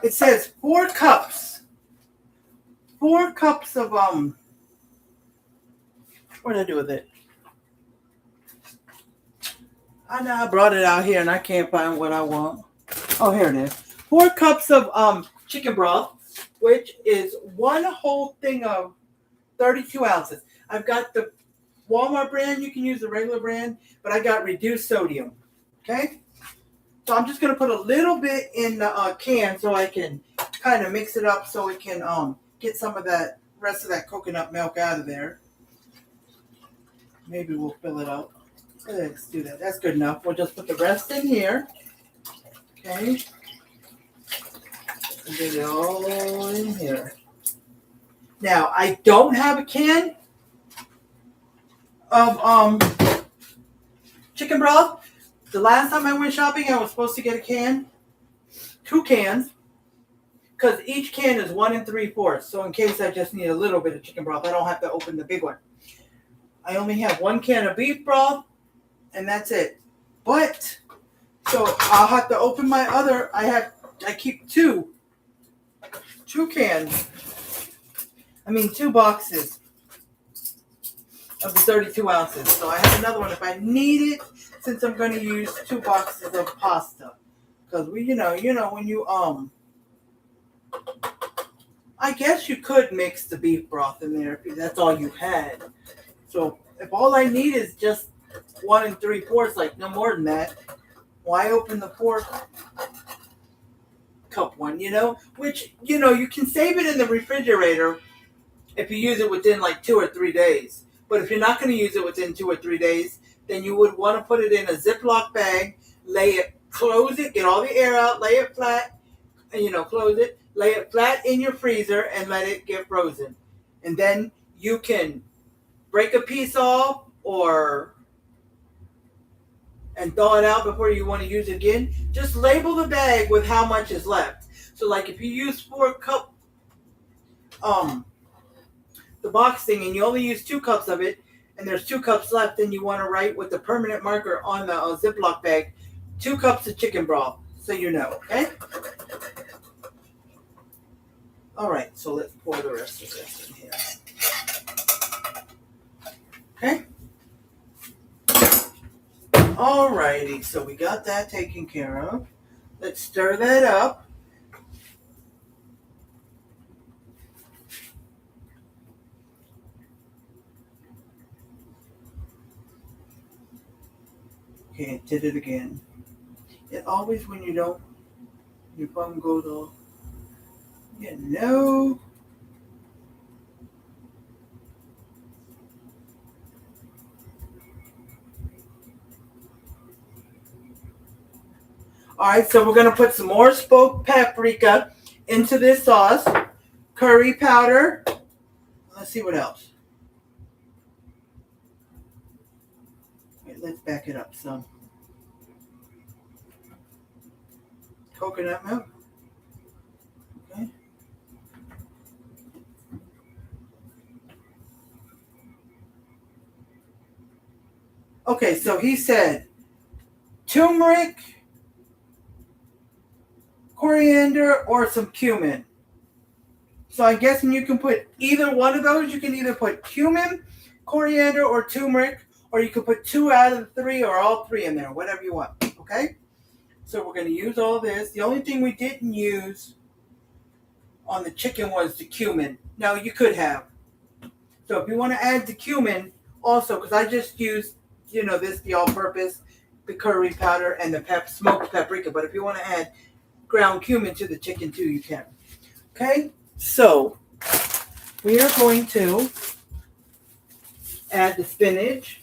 S1: it says 4 cups. 4 cups of what did I do with it? I know I brought it out here and I can't find what I want. Oh, here it is. 4 cups of chicken broth, which is 1 whole thing of 32 ounces. I've got the Walmart brand. You can use the regular brand, but I got reduced sodium. Okay? So I'm just going to put a little bit in the can so I can kind of mix it up so we can get some of that rest of that coconut milk out of there. Maybe we'll fill it up. Let's do that. That's good enough. We'll just put the rest in here. Okay. And get it all in here. Now, I don't have a can of chicken broth. The last time I went shopping, I was supposed to get a can. 2 cans. Because each can is 1 3/4. So in case I just need a little bit of chicken broth, I don't have to open the big one. I only have 1 can of beef broth. And that's it. But, so I'll have to open my other, I keep 2 cans. 2 boxes of the 32 ounces. So I have another one if I need it, since I'm going to use 2 boxes of pasta. Because you know, when you, I guess you could mix the beef broth in there if that's all you had. So if all I need is just 1 3/4, like no more than that, why open the 4 cup one, which, you can save it in the refrigerator if you use it within like 2 or 3 days. But if you're not going to use it within 2 or 3 days, then you would want to put it in a Ziploc bag, close it, get all the air out, lay it flat, and, close it, lay it flat in your freezer and let it get frozen. And then you can break a piece off and thaw it out before you want to use it again. Just label the bag with how much is left. So like if you use 4 cup the box thing and you only use 2 cups of it and there's 2 cups left, then you want to write with the permanent marker on the Ziploc bag 2 cups of chicken broth, so you know, okay? All right, so let's pour the rest of this in here. Okay? Alrighty, so we got that taken care of. Let's stir that up. Okay, did it again. always when you don't, your phone goes off. You know. Alright, so we're going to put some more smoked paprika into this sauce. Curry powder. Let's see what else. Wait, let's back it up some. Coconut milk. Okay. Okay, so he said turmeric, coriander, or some cumin. So I'm guessing you can put either one of those. You can either put cumin, coriander, or turmeric, or you can put 2 out of the 3 or all 3 in there, whatever you want. Okay? So we're going to use all this. The only thing we didn't use on the chicken was the cumin. Now you could have. So if you want to add the cumin also, because I just used, this, the all-purpose, the curry powder, and the smoked paprika. But if you want to add ground cumin to the chicken too, you can. Okay? So we are going to add the spinach.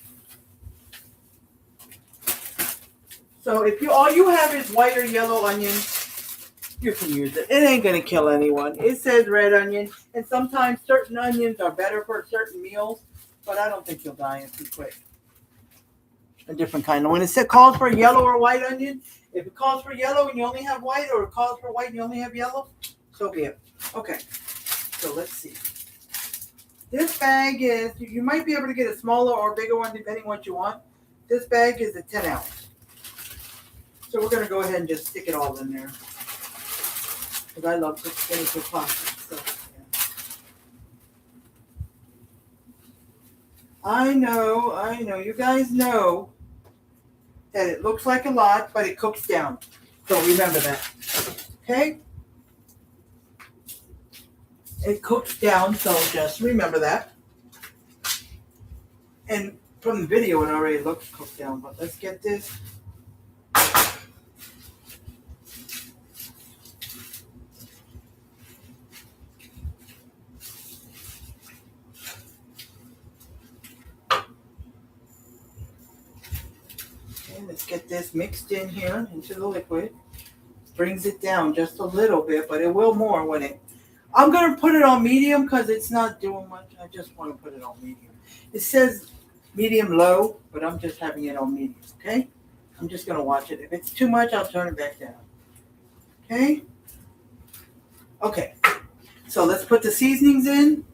S1: So if all you have is white or yellow onion, you can use it. It ain't gonna kill anyone. It says red onion, and sometimes certain onions are better for certain meals, but I don't think you'll die too quick. A different kind. When it calls for yellow or white onion, if it calls for yellow and you only have white, or it calls for white and you only have yellow, so be it. Okay, so let's see. This bag is, you might be able to get a smaller or bigger one depending on what you want. This bag is a 10 ounce. So we're going to go ahead and just stick it all in there. Because I love to finish with pasta. So, yeah. I know. You guys know that it looks like a lot, but it cooks down. So remember that. Okay? It cooks down, so just remember that. And from the video, it already looks cooked down, but let's get this. Let's get this mixed in here into the liquid. Brings it down just a little bit, but it will more when it. I'm going to put it on medium because it's not doing much. I just want to put it on medium. It says medium low, but I'm just having it on medium, okay? I'm just going to watch it. If it's too much, I'll turn it back down. Okay? Okay. So let's put the seasonings in.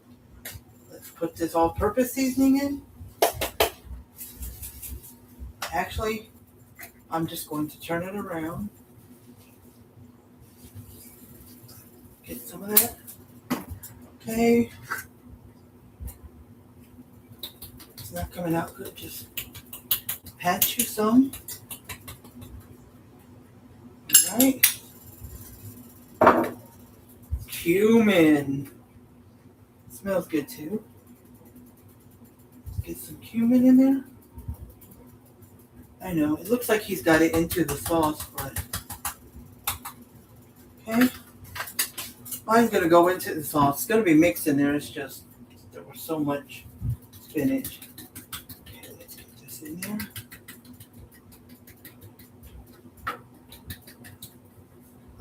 S1: Let's put this all-purpose seasoning in. Actually, I'm just going to turn it around. Get some of that. Okay. It's not coming out good. Just pat you some. All right. Cumin. Smells good too. Let's get some cumin in there. I know, it looks like he's got it into the sauce, but okay. Mine's gonna go into the sauce. It's gonna be mixed in there. It's just there was so much spinach. Okay, let's get this in there.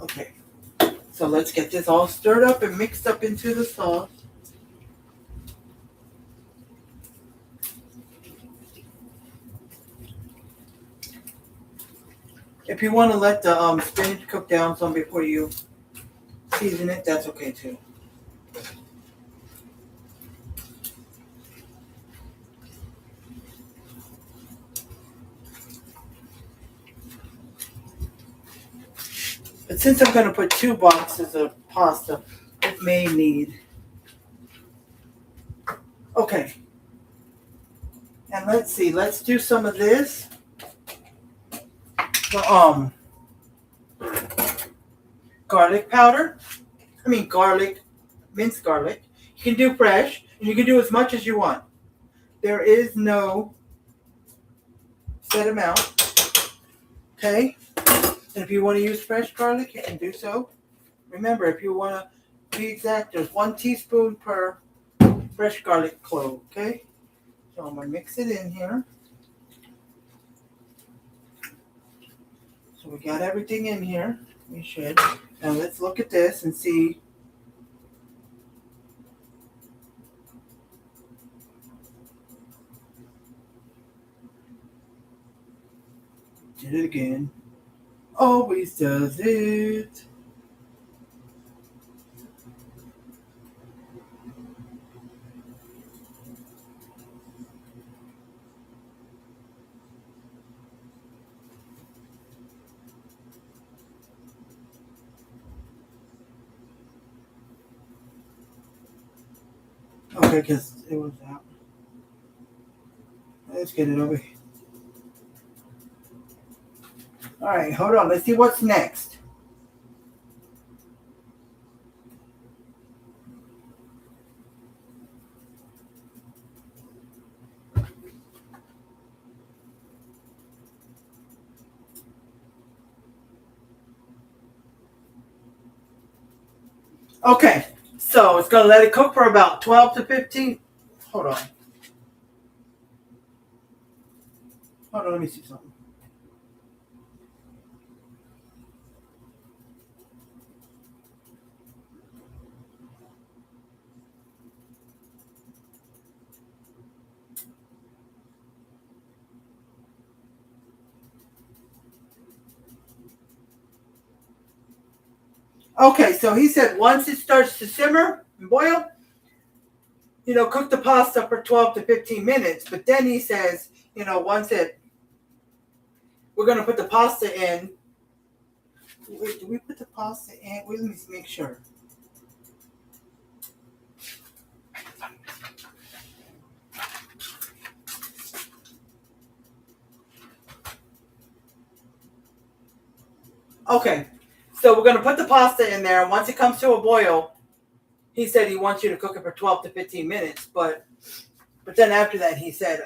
S1: Okay, so let's get this all stirred up and mixed up into the sauce. If you want to let the spinach cook down some before you season it, that's okay too. But since I'm going to put 2 boxes of pasta, it may need. Okay. And let's see. Let's do some of this. Garlic powder. Minced garlic. You can do fresh, and you can do as much as you want. There is no set amount. Okay? And if you want to use fresh garlic, you can do so. Remember, if you want to be exact, there's 1 teaspoon per fresh garlic clove, okay? So I'm going to mix it in here. So we got everything in here. We should. Now let's look at this and see. Did it again. Always does it. Okay, because it was out. Let's get it over here. All right, hold on. Let's see what's next. Okay, so it's going to let it cook for about 12 to 15. Hold on. Hold on, let me see something. Okay, so he said once it starts to simmer and boil, cook the pasta for 12 to 15 minutes. But then he says, we're going to put the pasta in. Wait, do we put the pasta in? Wait, let me make sure. Okay, so we're going to put the pasta in there. And once it comes to a boil, he said he wants you to cook it for 12 to 15 minutes. But then after that, he said,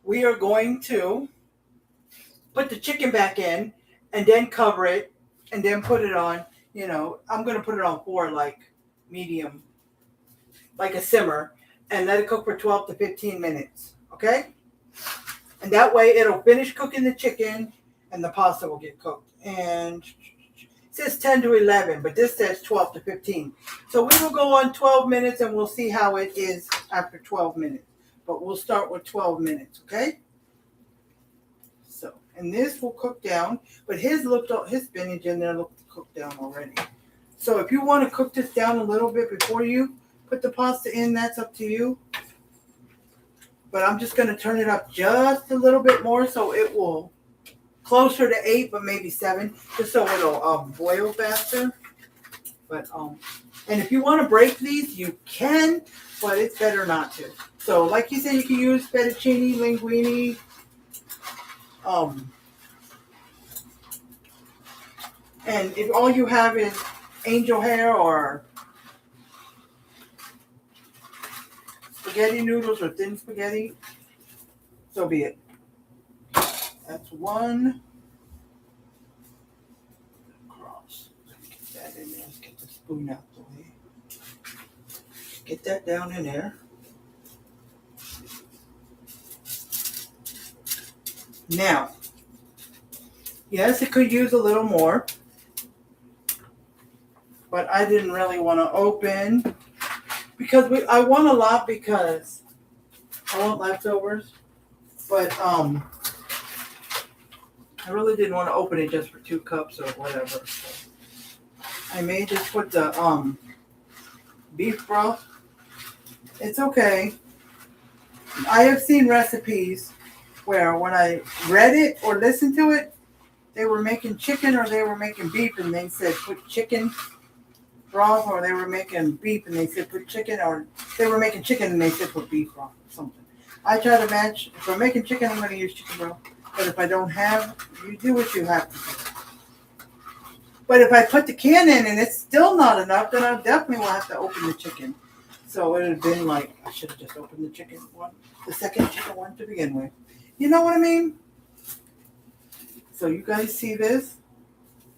S1: we are going to put the chicken back in and then cover it and then put it on, I'm going to put it on 4, like medium, like a simmer, and let it cook for 12 to 15 minutes. Okay? And that way it'll finish cooking the chicken and the pasta will get cooked. And it says 10 to 11, but this says 12 to 15. So we will go on 12 minutes and we'll see how it is after 12 minutes. But we'll start with 12 minutes, okay? So, and this will cook down, but his spinach in there looked cooked down already. So if you want to cook this down a little bit before you put the pasta in, that's up to you. But I'm just going to turn it up just a little bit more so it will closer to 8, but maybe 7, just so it'll boil faster. But and if you want to break these, you can, but it's better not to. So like you said, you can use fettuccine, linguine, and if all you have is angel hair or spaghetti noodles or thin spaghetti, so be it. That's 1 cross. Get that in there. Let's get the spoon out the way. Get that down in there. Now, yes, it could use a little more, but I didn't really want to open because I want a lot because I want leftovers, but I really didn't want to open it just for 2 cups or whatever. So I may just put the beef broth. It's okay. I have seen recipes where when I read it or listened to it, they were making chicken or they were making beef and they said put chicken broth, or they were making beef and they said put chicken, or they were making chicken and they said put beef broth or something. I try to match. If I'm making chicken, I'm going to use chicken broth. But if I don't have, you do what you have to do. But if I put the can in and it's still not enough, then I definitely will have to open the chicken. So it would have been like, I should have just opened the chicken one, the second chicken one to begin with. You know what I mean? So you guys see this?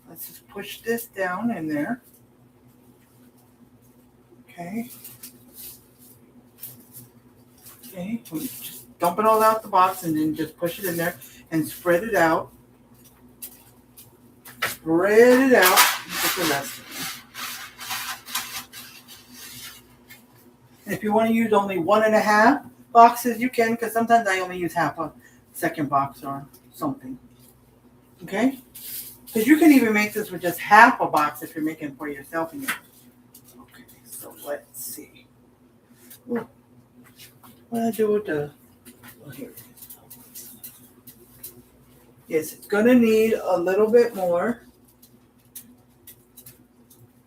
S1: Let's just push this down in there. Okay. Okay, we just dump it all out the box and then just push it in there and spread it out. Spread it out. Get the rest of it. And if you want to use only 1.5 boxes, you can, because sometimes I only use half a second box or something. Okay? Because you can even make this with just half a box if you're making it for yourself. Okay, so let's see. Ooh. What do I do with the... Oh, here it is. Yes, it's going to need a little bit more.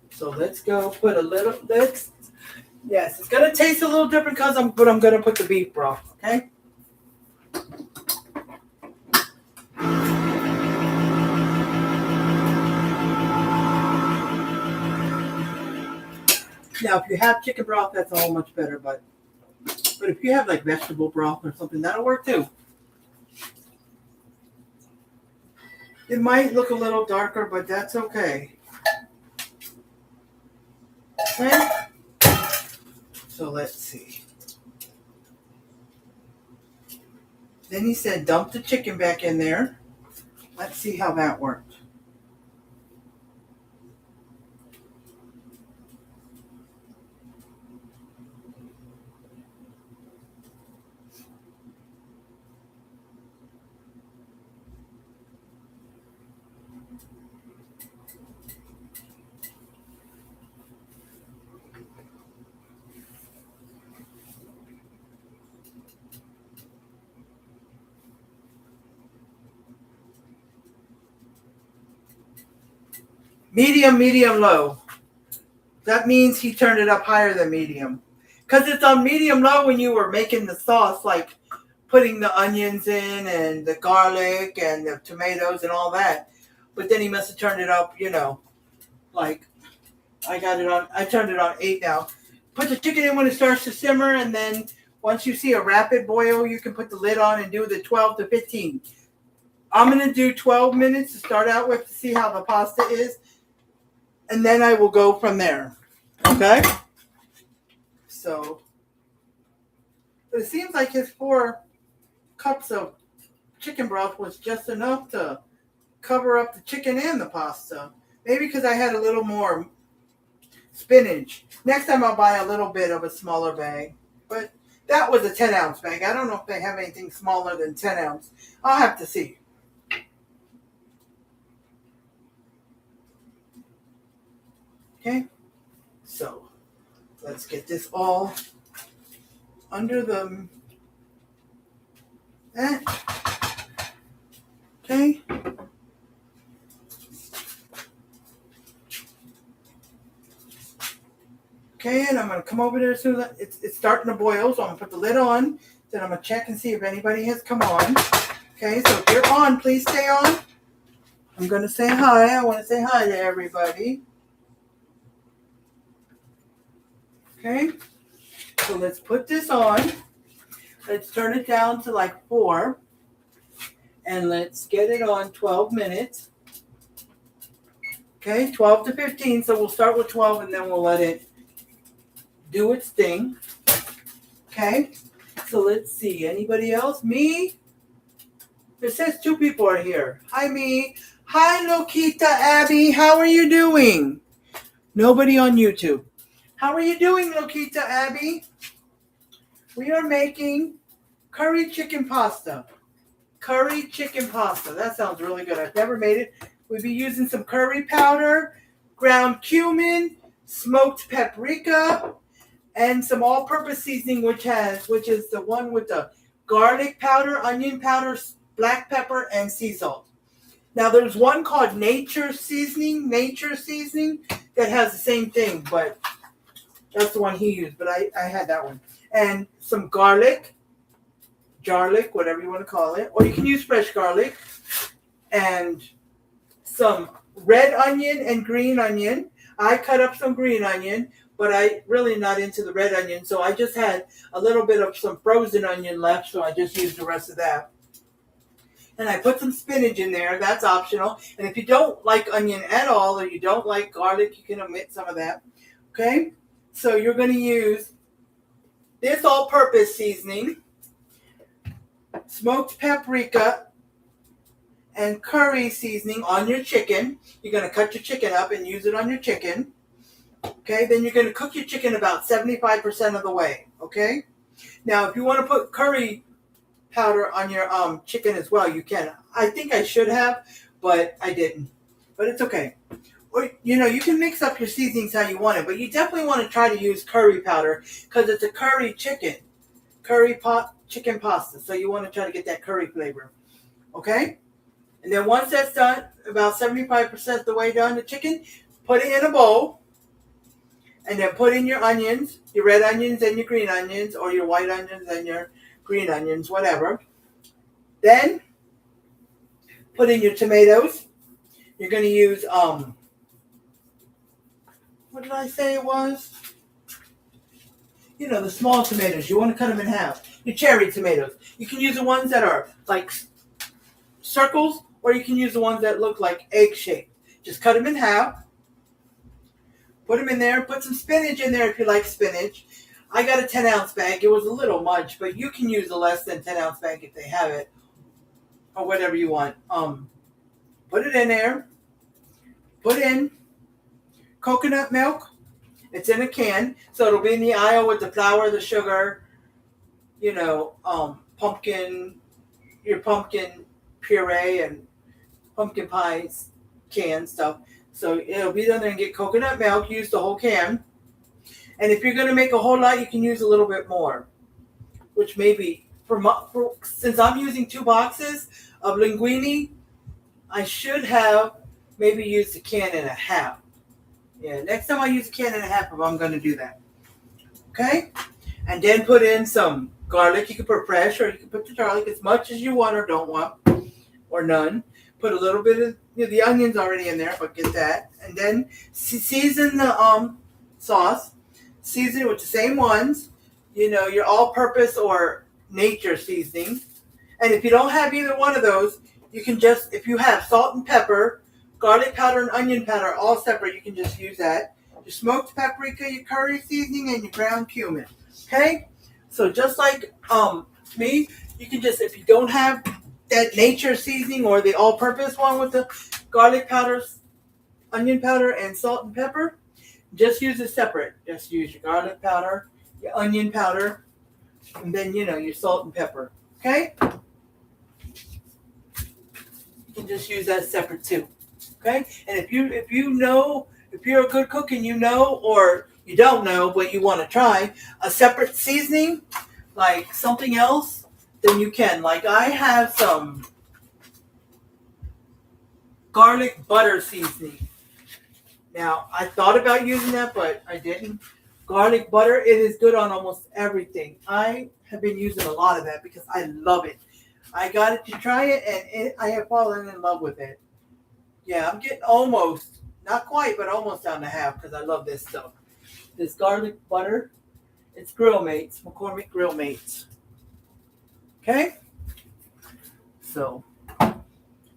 S1: So let's go put a little... Yes, it's going to taste a little different but I'm going to put the beef broth, okay? Now, if you have chicken broth, that's all much better, but if you have like vegetable broth or something, that'll work too. It might look a little darker, but that's okay. Okay? So let's see. Then he said dump the chicken back in there. Let's see how that worked. Medium, medium, low. That means he turned it up higher than medium. Because it's on medium low when you were making the sauce, like putting the onions in and the garlic and the tomatoes and all that. But then he must have turned it up, like I turned it on 8 now. Put the chicken in when it starts to simmer, and then once you see a rapid boil, you can put the lid on and do the 12 to 15. I'm going to do 12 minutes to start out with to see how the pasta is. And then I will go from there. Okay? So, but it seems like his 4 cups of chicken broth was just enough to cover up the chicken and the pasta. Maybe because I had a little more spinach. Next time I'll buy a little bit of a smaller bag. But that was a 10-ounce bag. I don't know if they have anything smaller than 10 ounce. I'll have to see. Okay, so let's get this all under the okay. Okay, and I'm going to come over there as soon as it's starting to boil, so I'm going to put the lid on. Then I'm going to check and see if anybody has come on. Okay, so if you're on, please stay on. I'm going to say hi. I want to say hi to everybody. Okay, so let's put this on. Let's turn it down to like 4. And let's get it on 12 minutes. Okay, 12 to 15. So we'll start with 12 and then we'll let it do its thing. Okay, so let's see. Anybody else? Me? It says 2 people are here. Hi, me. Hi, Lokita Abby. How are you doing? Nobody on YouTube. How are you doing, Lokita Abby? We are making curry chicken pasta. Curry chicken pasta. That sounds really good. I've never made it. We'll be using some curry powder, ground cumin, smoked paprika, and some all-purpose seasoning, which is the one with the garlic powder, onion powder, black pepper, and sea salt. Now, there's one called Nature Seasoning, that has the same thing, but that's the one he used, but I had that one. And some garlic, whatever you want to call it. Or you can use fresh garlic. And some red onion and green onion. I cut up some green onion, but I really not into the red onion. So I just had a little bit of some frozen onion left, so I just used the rest of that. And I put some spinach in there. That's optional. And if you don't like onion at all, or you don't like garlic, you can omit some of that. Okay? So you're going to use this all-purpose seasoning, smoked paprika, and curry seasoning on your chicken. You're going to cut your chicken up and use it on your chicken. Okay? Then you're going to cook your chicken about 75% of the way. Okay? Now, if you want to put curry powder on your chicken as well, you can. I think I should have, but I didn't. But it's okay. Or, you can mix up your seasonings how you want it, but you definitely want to try to use curry powder because it's a curry chicken pasta. So you want to try to get that curry flavor. Okay? And then once that's done, about 75% of the way done, the chicken, put it in a bowl. And then put in your onions, your red onions and your green onions, or your white onions and your green onions, whatever. Then, put in your tomatoes. You're going to use, what did I say it was? The small tomatoes. You want to cut them in half. Your cherry tomatoes. You can use the ones that are like circles, or you can use the ones that look like egg-shaped. Just cut them in half. Put them in there. Put some spinach in there if you like spinach. I got a 10-ounce bag. It was a little much, but you can use a less than 10-ounce bag if they have it, or whatever you want. Put it in there. Put in coconut milk. It's in a can, so it'll be in the aisle with the flour, the sugar, pumpkin, your pumpkin puree and pumpkin pie can stuff. So it'll be down there and get coconut milk. Use the whole can. And if you're going to make a whole lot, you can use a little bit more. Which maybe, since I'm using 2 boxes of linguine, I should have maybe used a can and a half. Yeah, next time I use a can and a half, I'm going to do that. Okay? And then put in some garlic. You can put fresh, or you can put the garlic as much as you want or don't want, or none. Put a little bit of the onions already in there, but get that. And then season the sauce. Season it with the same ones. Your all-purpose or nature seasoning. And if you don't have either one of those, you can just, if you have salt and pepper, garlic powder and onion powder all separate, you can just use that. Your smoked paprika, your curry seasoning, and your ground cumin. Okay? So just like me, you can just, if you don't have that nature seasoning or the all-purpose one with the garlic powder, onion powder, and salt and pepper, just use it separate. Just use your garlic powder, your onion powder, and then, your salt and pepper. Okay? You can just use that separate too. Okay? And if you're a good cook and or you don't know, but you want to try a separate seasoning, like something else, then you can. Like I have some garlic butter seasoning. Now, I thought about using that, but I didn't. Garlic butter, it is good on almost everything. I have been using a lot of that because I love it. I got it to try it, and I have fallen in love with it. Yeah, I'm getting almost, not quite, but almost down to half because I love this stuff. This garlic butter, it's Grill Mates, McCormick Grill Mates. Okay? So,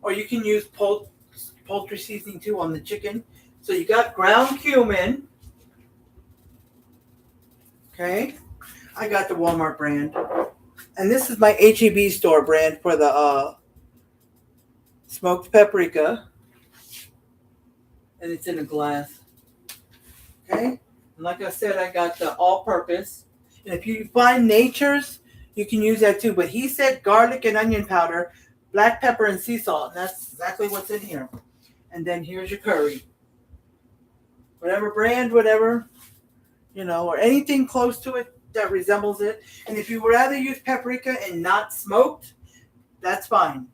S1: or you can use poultry seasoning too on the chicken. So you got ground cumin. Okay? I got the Walmart brand. And this is my H-E-B store brand for the smoked paprika. And it's in a glass. Okay? And like I said, I got the all-purpose. And if you find Nature's, you can use that too. But he said garlic and onion powder, black pepper, and sea salt. And that's exactly what's in here. And then here's your curry. Whatever brand, whatever, or anything close to it that resembles it. And if you would rather use paprika and not smoked, that's fine.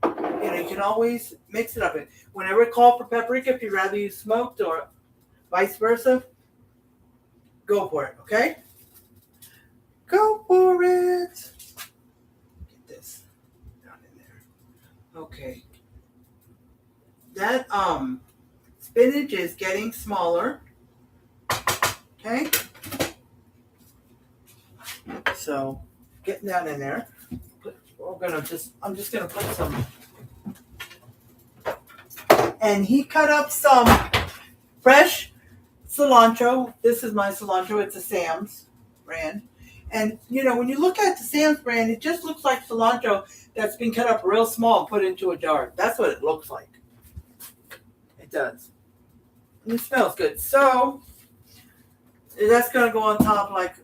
S1: You can always mix it up. Whenever I call for paprika, if you'd rather use smoked or vice versa, go for it, okay? Go for it. Get this down in there. Okay. That spinach is getting smaller. Okay. So getting that in there. I'm just gonna put some. And he cut up some fresh cilantro. This is my cilantro. It's a Sam's brand. And, when you look at the Sam's brand, it just looks like cilantro that's been cut up real small and put into a jar. That's what it looks like. It does. And it smells good. So, that's going to go on top like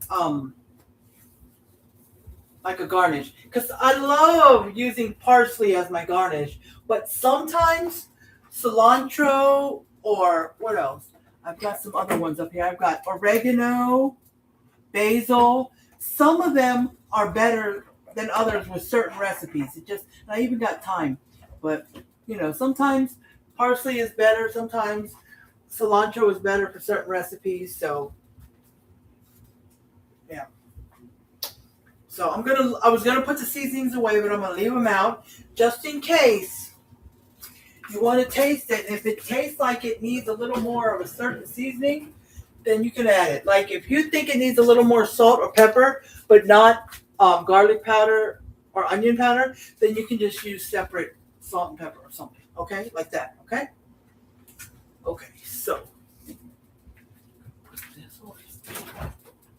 S1: a garnish. Because I love using parsley as my garnish. But sometimes cilantro or what else? I've got some other ones up here. I've got oregano, basil. Some of them are better than others with certain recipes. I even got thyme. But, sometimes parsley is better. Sometimes cilantro is better for certain recipes. So, yeah. So I was gonna put the seasonings away, but I'm gonna leave them out just in case you want to taste it. If it tastes like it needs a little more of a certain seasoning, then you can add it. Like if you think it needs a little more salt or pepper, but not garlic powder or onion powder, then you can just use separate salt and pepper or something. Okay, like that. Okay. Okay. So,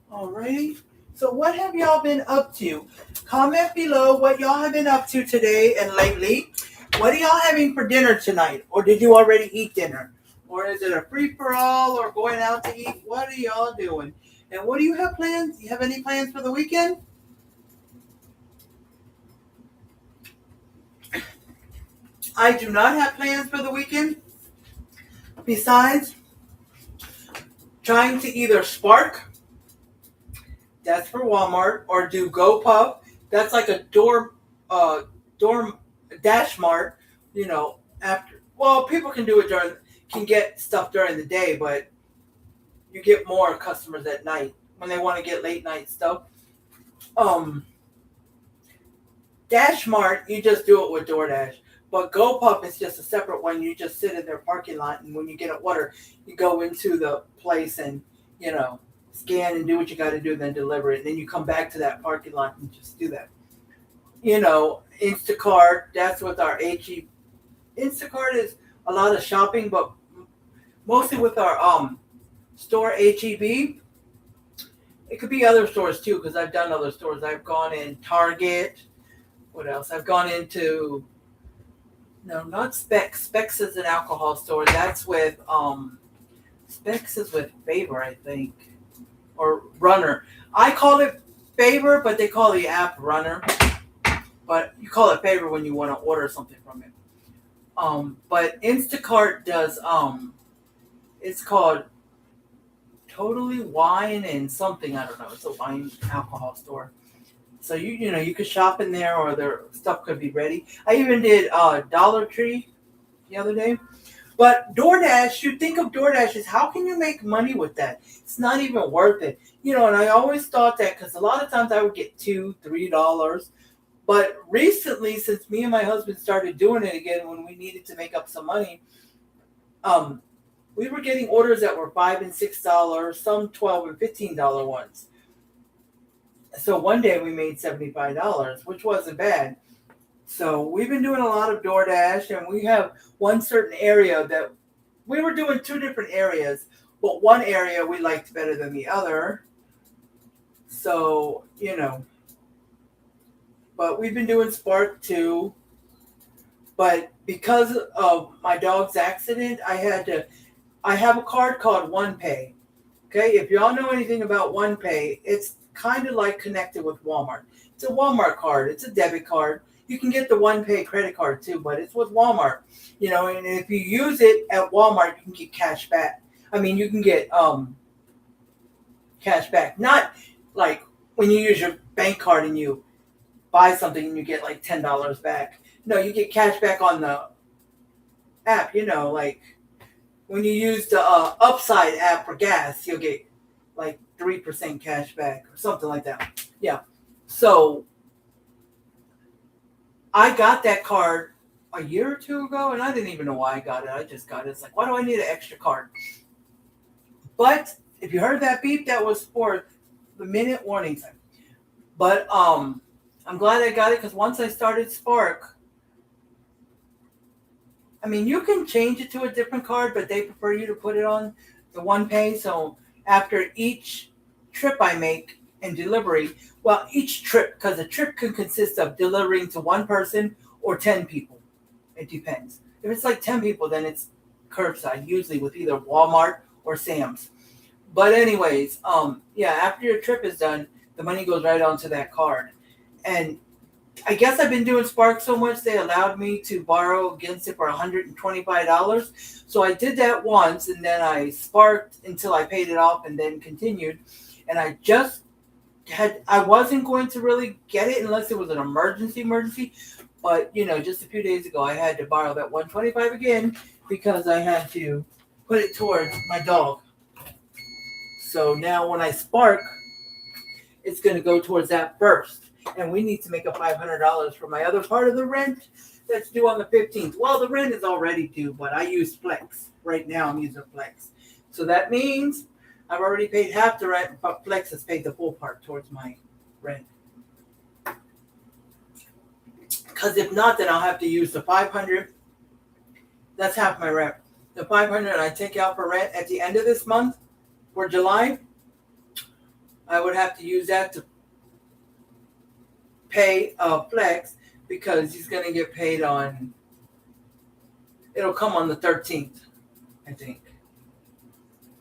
S1: alrighty. So what have y'all been up to? Comment below what y'all have been up to today and lately. What are y'all having for dinner tonight? Or did you already eat dinner? Or is it a free-for-all or going out to eat? What are y'all doing? And what do you have plans? Do you have any plans for the weekend? I do not have plans for the weekend. Besides trying to either Spark, that's for Walmart, or do GoPuff. That's like a dorm Dash Mart, people can do it can get stuff during the day, but you get more customers at night when they want to get late night stuff. Dash Mart, you just do it with DoorDash. But GoPuff is just a separate one. You just sit in their parking lot, and when you get an order, you go into the place and, scan and do what you got to do, then deliver it. And then you come back to that parking lot and just do that. Instacart, that's with our HEB. Instacart is a lot of shopping, but mostly with our store HEB. It could be other stores too, because I've done other stores. I've gone in Target. What else? I've gone into, no, not Specs. Specs is an alcohol store. That's with, Specs is with Faber, I think. Or Runner. I call it Faber, but they call the app Runner. But you call it Faber when you want to order something from it. But Instacart does, it's called Totally Wine and something. I don't know. It's a wine alcohol store. So you could shop in there, or their stuff could be ready. I even did Dollar Tree the other day. But DoorDash, you think of DoorDash as how can you make money with that? It's not even worth it. And I always thought that because a lot of times I would get $2, $3. But recently, since me and my husband started doing it again when we needed to make up some money, we were getting orders that were $5 and $6, some $12 and $15 ones. So one day we made $75, which wasn't bad. So we've been doing a lot of DoorDash, and we have one certain area that we were doing two different areas, but one area we liked better than the other. So, but we've been doing Spark too. But because of my dog's accident, I have a card called OnePay. Okay, if y'all know anything about OnePay, it's kind of like connected with Walmart. It's a Walmart card. It's a debit card. You can get the OnePay credit card too, but it's with Walmart. And if you use it at Walmart, you can get cash back. You can get cash back. Not like when you use your bank card and you buy something and you get like $10 back. No, you get cash back on the app. Like when you use the Upside app for gas, you'll get like 3% cash back or something like that. Yeah. So I got that card a year or two ago, and I didn't even know why I got it. I just got it. It's like, why do I need an extra card? But if you heard that beep, that was for the minute warning time. But I I'm glad I got it because once I started Spark, I mean, you can change it to a different card, but they prefer you to put it on the one pay. So after each trip I make and delivery, well, each trip, because a trip can consist of delivering to one person or 10 people. It depends. If it's like 10 people, then it's curbside, usually with either Walmart or Sam's. But anyways, yeah, after your trip is done, the money goes right onto that card. And I guess I've been doing Spark so much they allowed me to borrow against it for $125. So I did that once, and then I sparked until I paid it off, and then continued. And I wasn't going to really get it unless it was an emergency. But just a few days ago, I had to borrow that $125 again because I had to put it towards my dog. So now when I spark, it's going to go towards that first. And we need to make up $500 for my other part of the rent that's due on the 15th. Well, the rent is already due, but I use Flex. Right now I'm using Flex. So that means I've already paid half the rent, but Flex has paid the full part towards my rent. Because if not, then I'll have to use the $500. That's half my rent. The $500 I take out for rent at the end of this month for July, I would have to use that to pay Flex because he's going to get paid on, it'll come on the 13th, I think.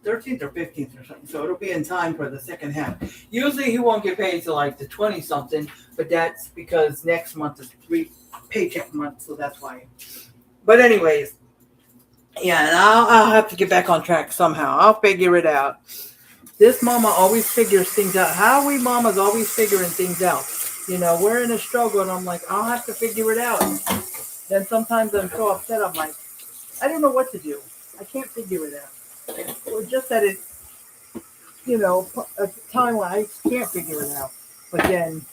S1: 13th or 15th or something. So it'll be in time for the second half. Usually he won't get paid till like the 20-something, but that's because next month is 3 paycheck month, so that's why. But anyways, yeah, and I'll have to get back on track somehow. I'll figure it out. This mama always figures things out. How we mamas always figuring things out. We're in a struggle, and I'm like, I'll have to figure it out. Then sometimes I'm so upset, I'm like, I don't know what to do. I can't figure it out. Or just that it, a time when I can't figure it out. But then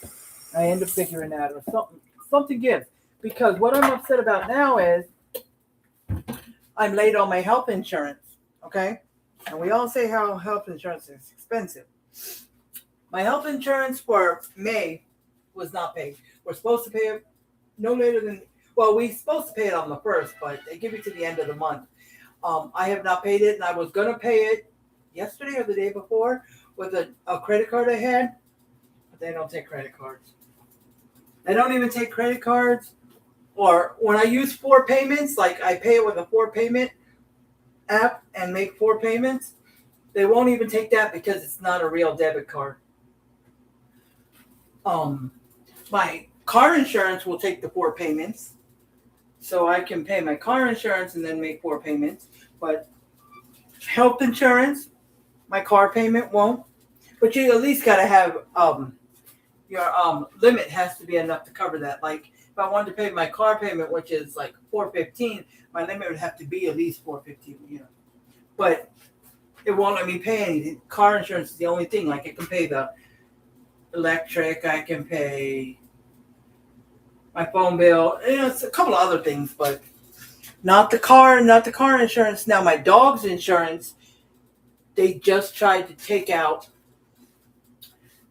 S1: I end up figuring it out, or something gives. Because what I'm upset about now is I'm late on my health insurance, okay? And we all say how health insurance is expensive. My health insurance for May was not paid. We're supposed to pay it no later than, we're supposed to pay it on the 1st, but they give it to the end of the month. I have not paid it, and I was going to pay it yesterday or the day before with a credit card I had, but they don't take credit cards. They don't even take credit cards. Or when I use 4 payments, like I pay it with a 4-payment app and make 4 payments, they won't even take that because it's not a real debit card. My car insurance will take the 4 payments, so I can pay my car insurance and then make 4 payments. But health insurance, my car payment won't. But you at least gotta have your limit has to be enough to cover that. Like if I wanted to pay my car payment, which is like $415, my limit would have to be at least $415. But it won't let me pay anything. Car insurance is the only thing. Like I can pay the electric, I can pay my phone bill. It's a couple of other things, but not the car insurance. Now my dog's insurance, they just tried to take out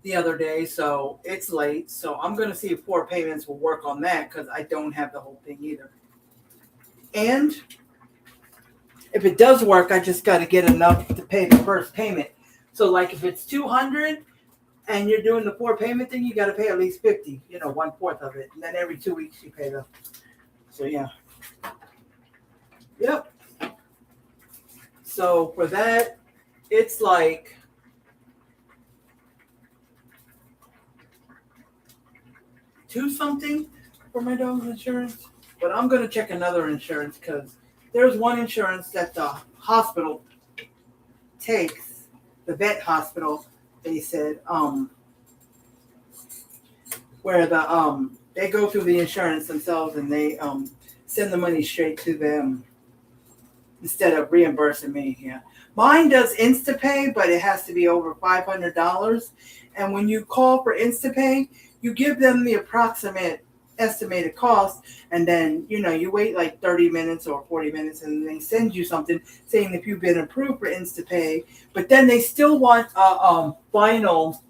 S1: the other day, so it's late. So I'm going to see if 4 payments will work on that because I don't have the whole thing either. And if it does work, I just got to get enough to pay the first payment. So like if it's $200 and you're doing the 4 payment thing, you got to pay at least $50, 1/4 of it. And then every 2 weeks you pay so yeah. Yep. So for that, it's like $2-something for my dog's insurance. But I'm going to check another insurance because there's one insurance that the hospital takes, the vet hospital, they said, where they go through the insurance themselves and they send the money straight to them instead of reimbursing me. Yeah, mine does InstaPay, but it has to be over $500. And when you call for InstaPay, you give them the approximate estimated cost, and then you wait like 30 minutes or 40 minutes, and they send you something saying if you've been approved for InstaPay. But then they still want a final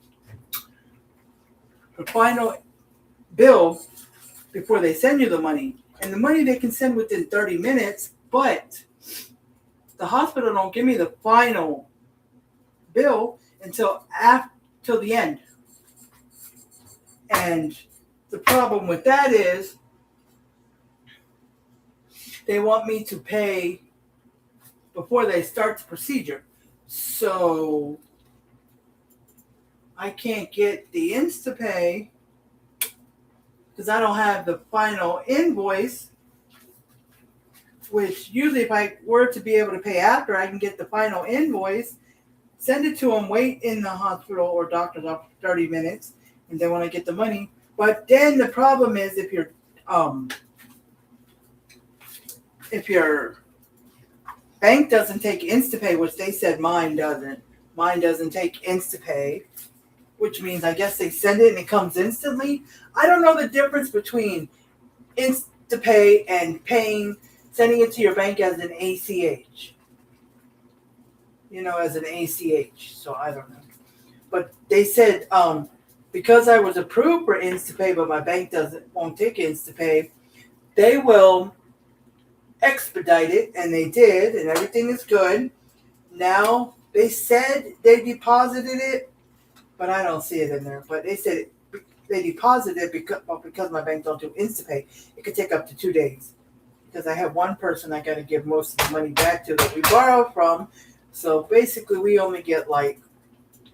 S1: bill before they send you the money. And the money they can send within 30 minutes, but the hospital don't give me the final bill until the end. And the problem with that is they want me to pay before they start the procedure. So I can't get the InstaPay because I don't have the final invoice, which usually if I were to be able to pay after, I can get the final invoice, send it to them, wait in the hospital or doctor's office 30 minutes, and then when I get the money. But then the problem is if your bank doesn't take InstaPay, which they said mine doesn't take InstaPay, which means I guess they send it and it comes instantly. I don't know the difference between InstaPay and sending it to your bank as an ACH. As an ACH. So I don't know. But they said because I was approved for InstaPay, but my bank won't take InstaPay, they will expedite it, and they did, and everything is good. Now they said they deposited it, but I don't see it in there. But they said they deposited it because my bank don't do InstaPay. It could take up to 2 days because I have one person I got to give most of the money back to that we borrowed from. So basically, we only get like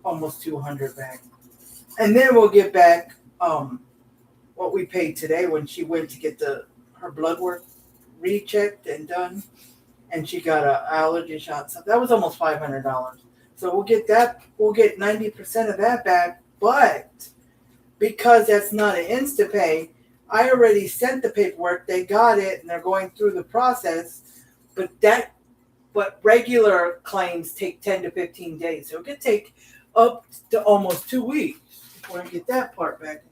S1: almost $200 back, and then we'll get back what we paid today when she went to get her blood work rechecked and done, and she got an allergy shot. So that was almost $500. So we'll get that. We'll get 90% of that back. But because that's not an InstaPay, I already sent the paperwork. They got it, and they're going through the process. But regular claims take 10 to 15 days. So it could take up to almost 2 weeks before I get that part back.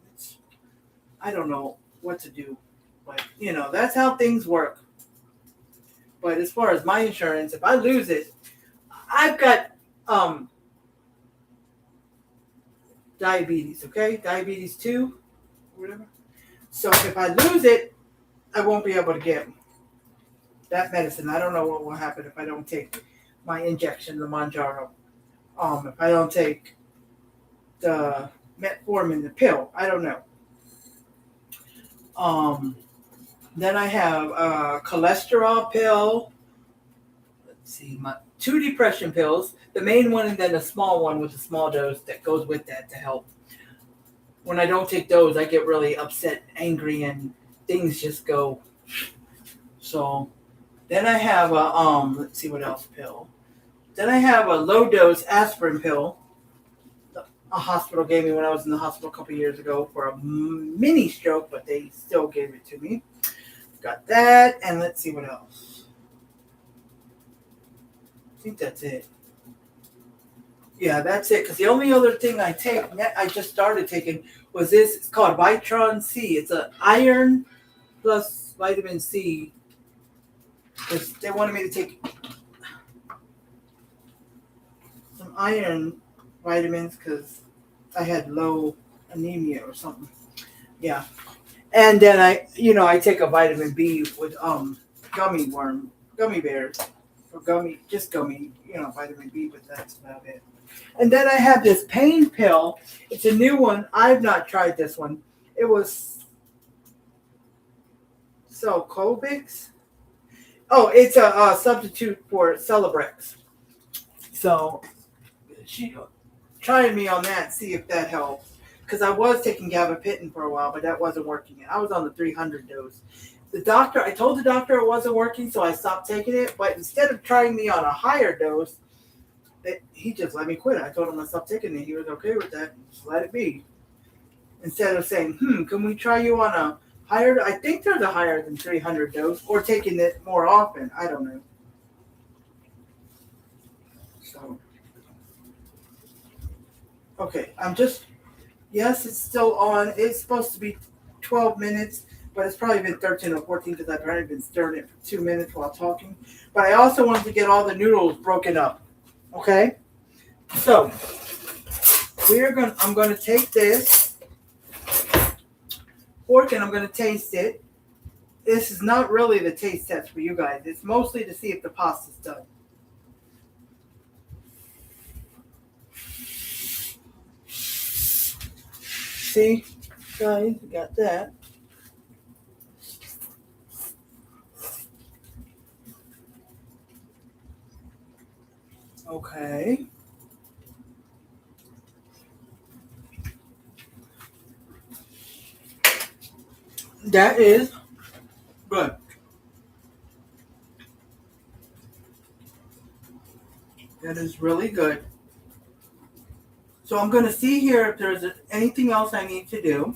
S1: I don't know what to do. But, that's how things work. But as far as my insurance, if I lose it, I've got diabetes, okay? Diabetes 2, whatever. So if I lose it, I won't be able to get that medicine. I don't know what will happen if I don't take my injection, the Mounjaro. If I don't take the metformin, the pill, I don't know. Then I have a cholesterol pill. Let's see, my 2 depression pills. The main one and then a small one with a small dose that goes with that to help. When I don't take those, I get really upset, angry, and things just go. So then I have a let's see what else pill. Then I have a low dose aspirin pill. A hospital gave me when I was in the hospital a couple years ago for a mini stroke, but they still gave it to me. Got that, and let's see what else. I think that's it. Yeah, that's it. Because the only other thing I just started taking was this. It's called Vitron C. It's an iron plus vitamin C. Because they wanted me to take some iron vitamins because I had low anemia or something. Yeah. And then I take a vitamin B with gummy bears or gummy vitamin B, but that's about it. And then I have this pain pill. It's a new one. I've not tried this one. It was Covix. Oh, it's a substitute for Celebrex. So she trying me on that, see if that helps. Because I was taking gabapentin for a while, but that wasn't working. I was on the 300 dose. I told the doctor it wasn't working, so I stopped taking it. But instead of trying me on a higher dose, he just let me quit. I told him I stopped taking it. He was okay with that. Just let it be. Instead of saying, can we try you on a higher? I think there's a higher than 300 dose, or taking it more often. I don't know. So, okay, yes, it's still on. It's supposed to be 12 minutes, but it's probably been 13 or 14 because I've already been stirring it for 2 minutes while talking. But I also wanted to get all the noodles broken up. Okay? So, I'm going to take this fork and I'm going to taste it. This is not really the taste test for you guys. It's mostly to see if the pasta's done. See, guys, we got that. Okay. That is good. That is really good. So I'm going to see here if there's anything else I need to do.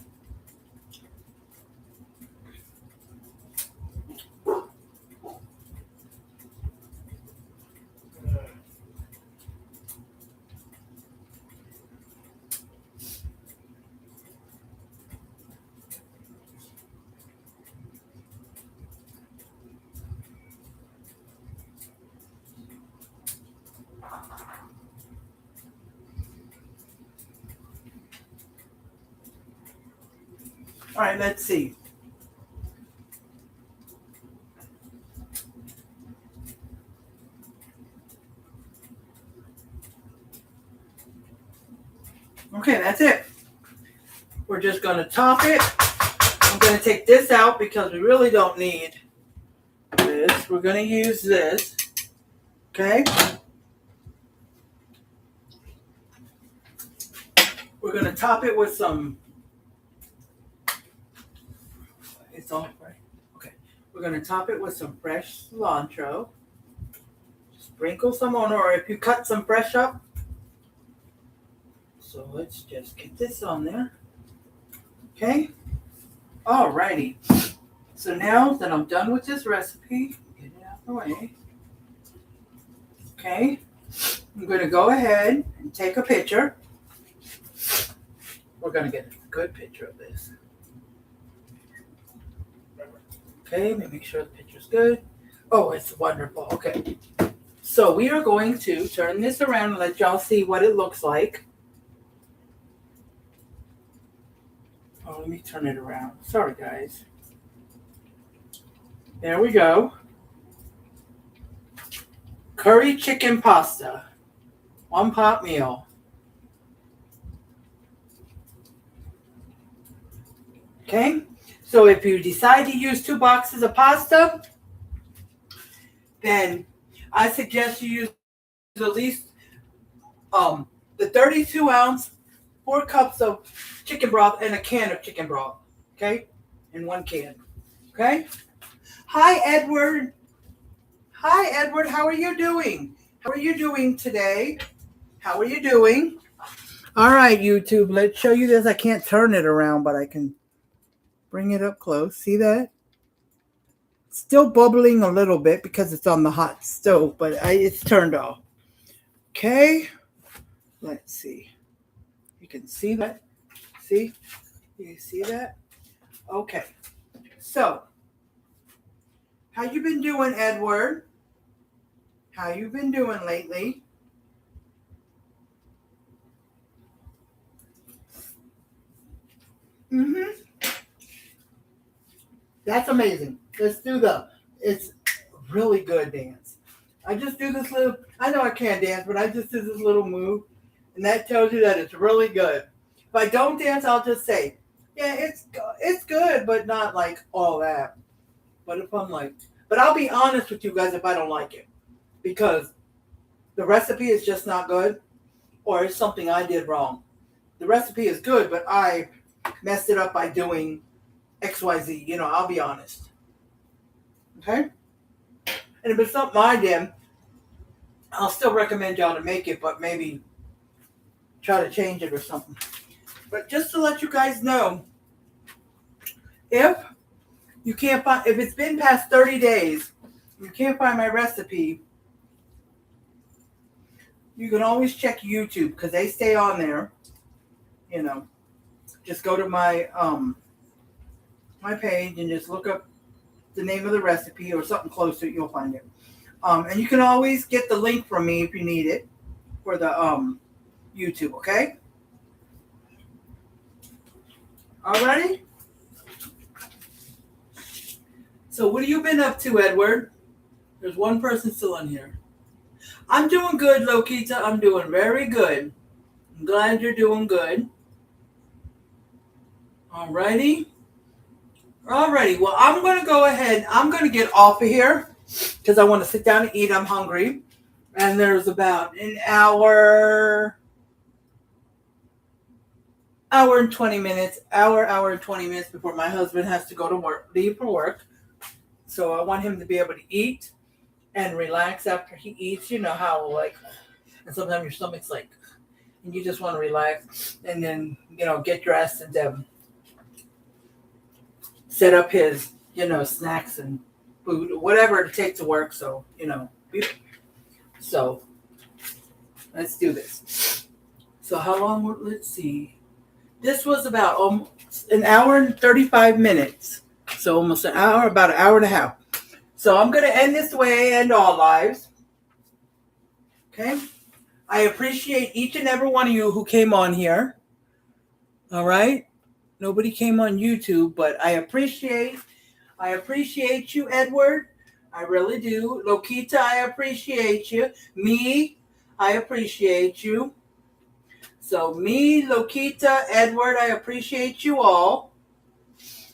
S1: All right, let's see. Okay, that's it. We're just going to top it. I'm going to take this out because we really don't need this. We're going to use this. Okay? We're going to top it with some... It's all right. Okay. We're going to top it with some fresh cilantro. Sprinkle some on, or if you cut some fresh up. So let's just get this on there. Okay. Alrighty. So now that I'm done with this recipe, get it out of the way. Okay. I'm going to go ahead and take a picture. We're going to get a good picture of this. Okay, let me make sure the picture's good. Oh, it's wonderful. Okay. So we are going to turn this around and let y'all see what it looks like. Oh, let me turn it around. Sorry, guys. There we go. Curry chicken pasta. 1 pot meal. Okay. So if you decide to use 2 boxes of pasta, then I suggest you use at least the 32 ounce, 4 cups of chicken broth and a can of chicken broth. Okay? In 1 can. Okay? Hi, Edward. Hi, Edward. How are you doing? How are you doing today? How are you doing? All right, YouTube. Let's show you this. I can't turn it around, but I can bring it up close. See that? It's still bubbling a little bit because it's on the hot stove, but it's turned off. Okay. Let's see. You can see that? See? You see that? Okay. So, how you been doing, Edward? How you been doing lately? Mm-hmm. That's amazing. Let's do it's really good dance. I just do this little, I know I can't dance, but I just do this little move, and that tells you that it's really good. If I don't dance, I'll just say, yeah, it's good, but not like all that. But if I'm like, but I'll be honest with you guys if I don't like it, because the recipe is just not good, or it's something I did wrong. The recipe is good, but I messed it up by doing XYZ. You know, I'll be honest. Okay? And if it's something I did, I'll still recommend y'all to make it, but maybe try to change it or something. But just to let you guys know, if you can't find, if it's been past 30 days, you can't find my recipe, you can always check YouTube because they stay on there. You know, just go to my my page and just look up the name of the recipe or something close to it. You'll find it. And you can always get the link from me if you need it for the YouTube. Okay. Alrighty. So what have you been up to, Edward? There's one person still in here. I'm doing good, Lokita. I'm doing very good. I'm glad you're doing good. Alrighty. Alrighty. Well, I'm going to go ahead. I'm going to get off of here because I want to sit down and eat. I'm hungry. And there's about an hour and 20 minutes, hour and 20 minutes before my husband has to go to work, leave for work. So I want him to be able to eat and relax after he eats. You know how, like, and sometimes your stomach's like, and you just want to relax and then, get dressed and then set up his, snacks and food, whatever to take to work. So, so let's do this. So how long, let's see. This was about almost an hour and 35 minutes. So almost an hour, about an hour and a half. So I'm going to end this way, end all lives. Okay. I appreciate each and every one of you who came on here. All right. Nobody came on YouTube, but I appreciate you, Edward. I really do. Lokita, I appreciate you. Me, I appreciate you. So me, Lokita, Edward, I appreciate you all.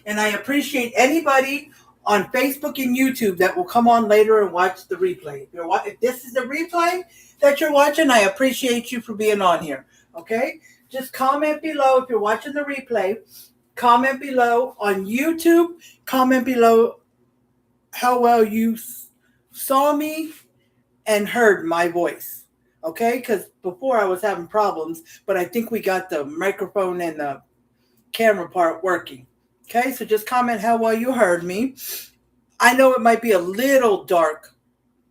S1: And I appreciate anybody on Facebook and YouTube that will come on later and watch the replay. If this is the replay that you're watching, I appreciate you for being on here. Okay? Just comment below if you're watching the replay. Comment below on YouTube. Comment below how well you saw me and heard my voice. Okay? Because before I was having problems, but I think we got the microphone and the camera part working. Okay? So just comment how well you heard me. I know it might be a little dark.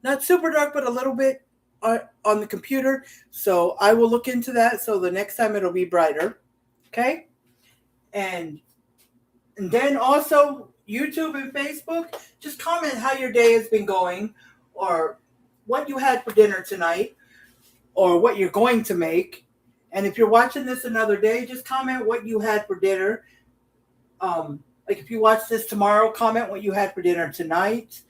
S1: Not super dark, but a little bit on the computer. So I will look into that. So the next time it'll be brighter. Okay? And then also YouTube and Facebook, just comment how your day has been going or what you had for dinner tonight or what you're going to make. And if you're watching this another day, just comment what you had for dinner. Like if you watch this tomorrow, comment what you had for dinner tonight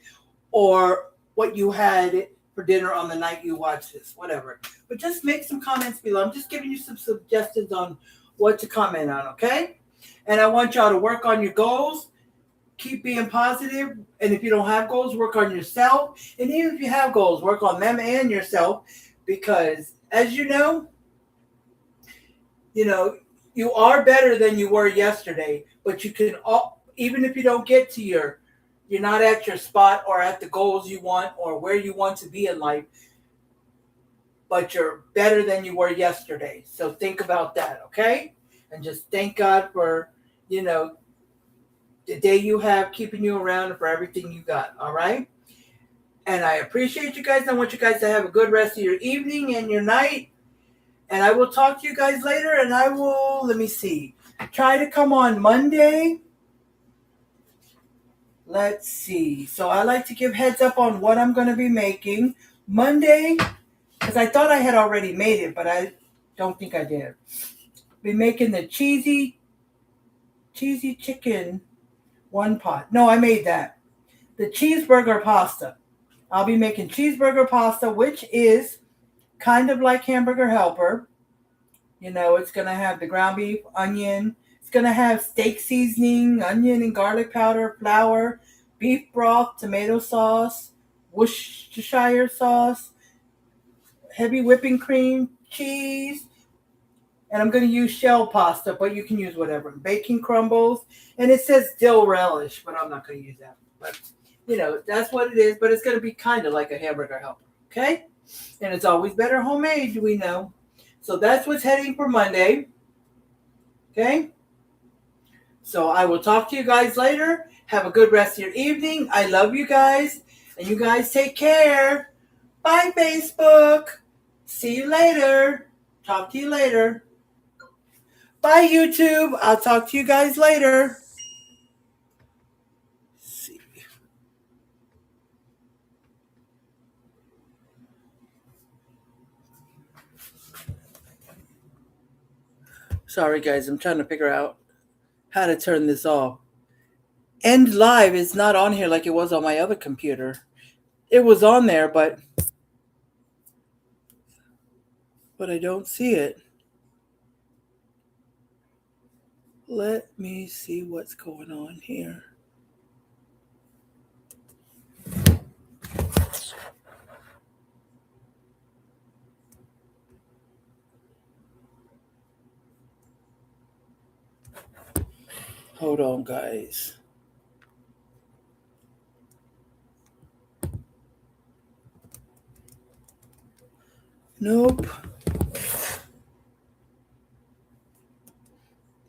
S1: or what you had for dinner on the night you watch this, whatever. But just make some comments below. I'm just giving you some suggestions on what to comment on, okay? And I want y'all to work on your goals. Keep being positive. And if you don't have goals, work on yourself. And even if you have goals, work on them and yourself. Because as you know, you are better than you were yesterday. But you can, even if you don't get to you're not at your spot or at the goals you want or where you want to be in life, but you're better than you were yesterday. So think about that, okay? And just thank God for, the day you have, keeping you around, and for everything you got, all right? And I appreciate you guys. I want you guys to have a good rest of your evening and your night. And I will talk to you guys later, and I will, let me see, try to come on Monday. Let's see. So I like to give heads up on what I'm going to be making. Monday, because I thought I had already made it, but I don't think I did. Be making the cheesy chicken one pot. No, I made that. The cheeseburger pasta. I'll be making cheeseburger pasta, which is kind of like Hamburger Helper. It's going to have the ground beef, onion. It's going to have steak seasoning, onion and garlic powder, flour, beef broth, tomato sauce, Worcestershire sauce, heavy whipping cream, cheese. And I'm going to use shell pasta, but you can use whatever. Baking crumbles. And it says dill relish, but I'm not going to use that. But, that's what it is. But it's going to be kind of like a Hamburger Helper. Okay? And it's always better homemade, we know. So that's what's heading for Monday. Okay? So I will talk to you guys later. Have a good rest of your evening. I love you guys. And you guys take care. Bye, Facebook. See you later. Talk to you later. Bye, YouTube. I'll talk to you guys later. See. Sorry, guys. I'm trying to figure out how to turn this off. End live is not on here like it was on my other computer. It was on there, but I don't see it. Let me see what's going on here. Hold on, guys. Nope.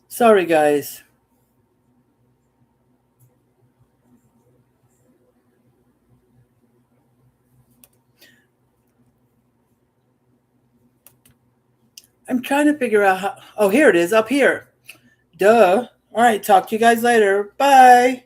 S1: Sorry, guys. I'm trying to figure out how. Oh, here it is, up here. Duh. All right, talk to you guys later. Bye.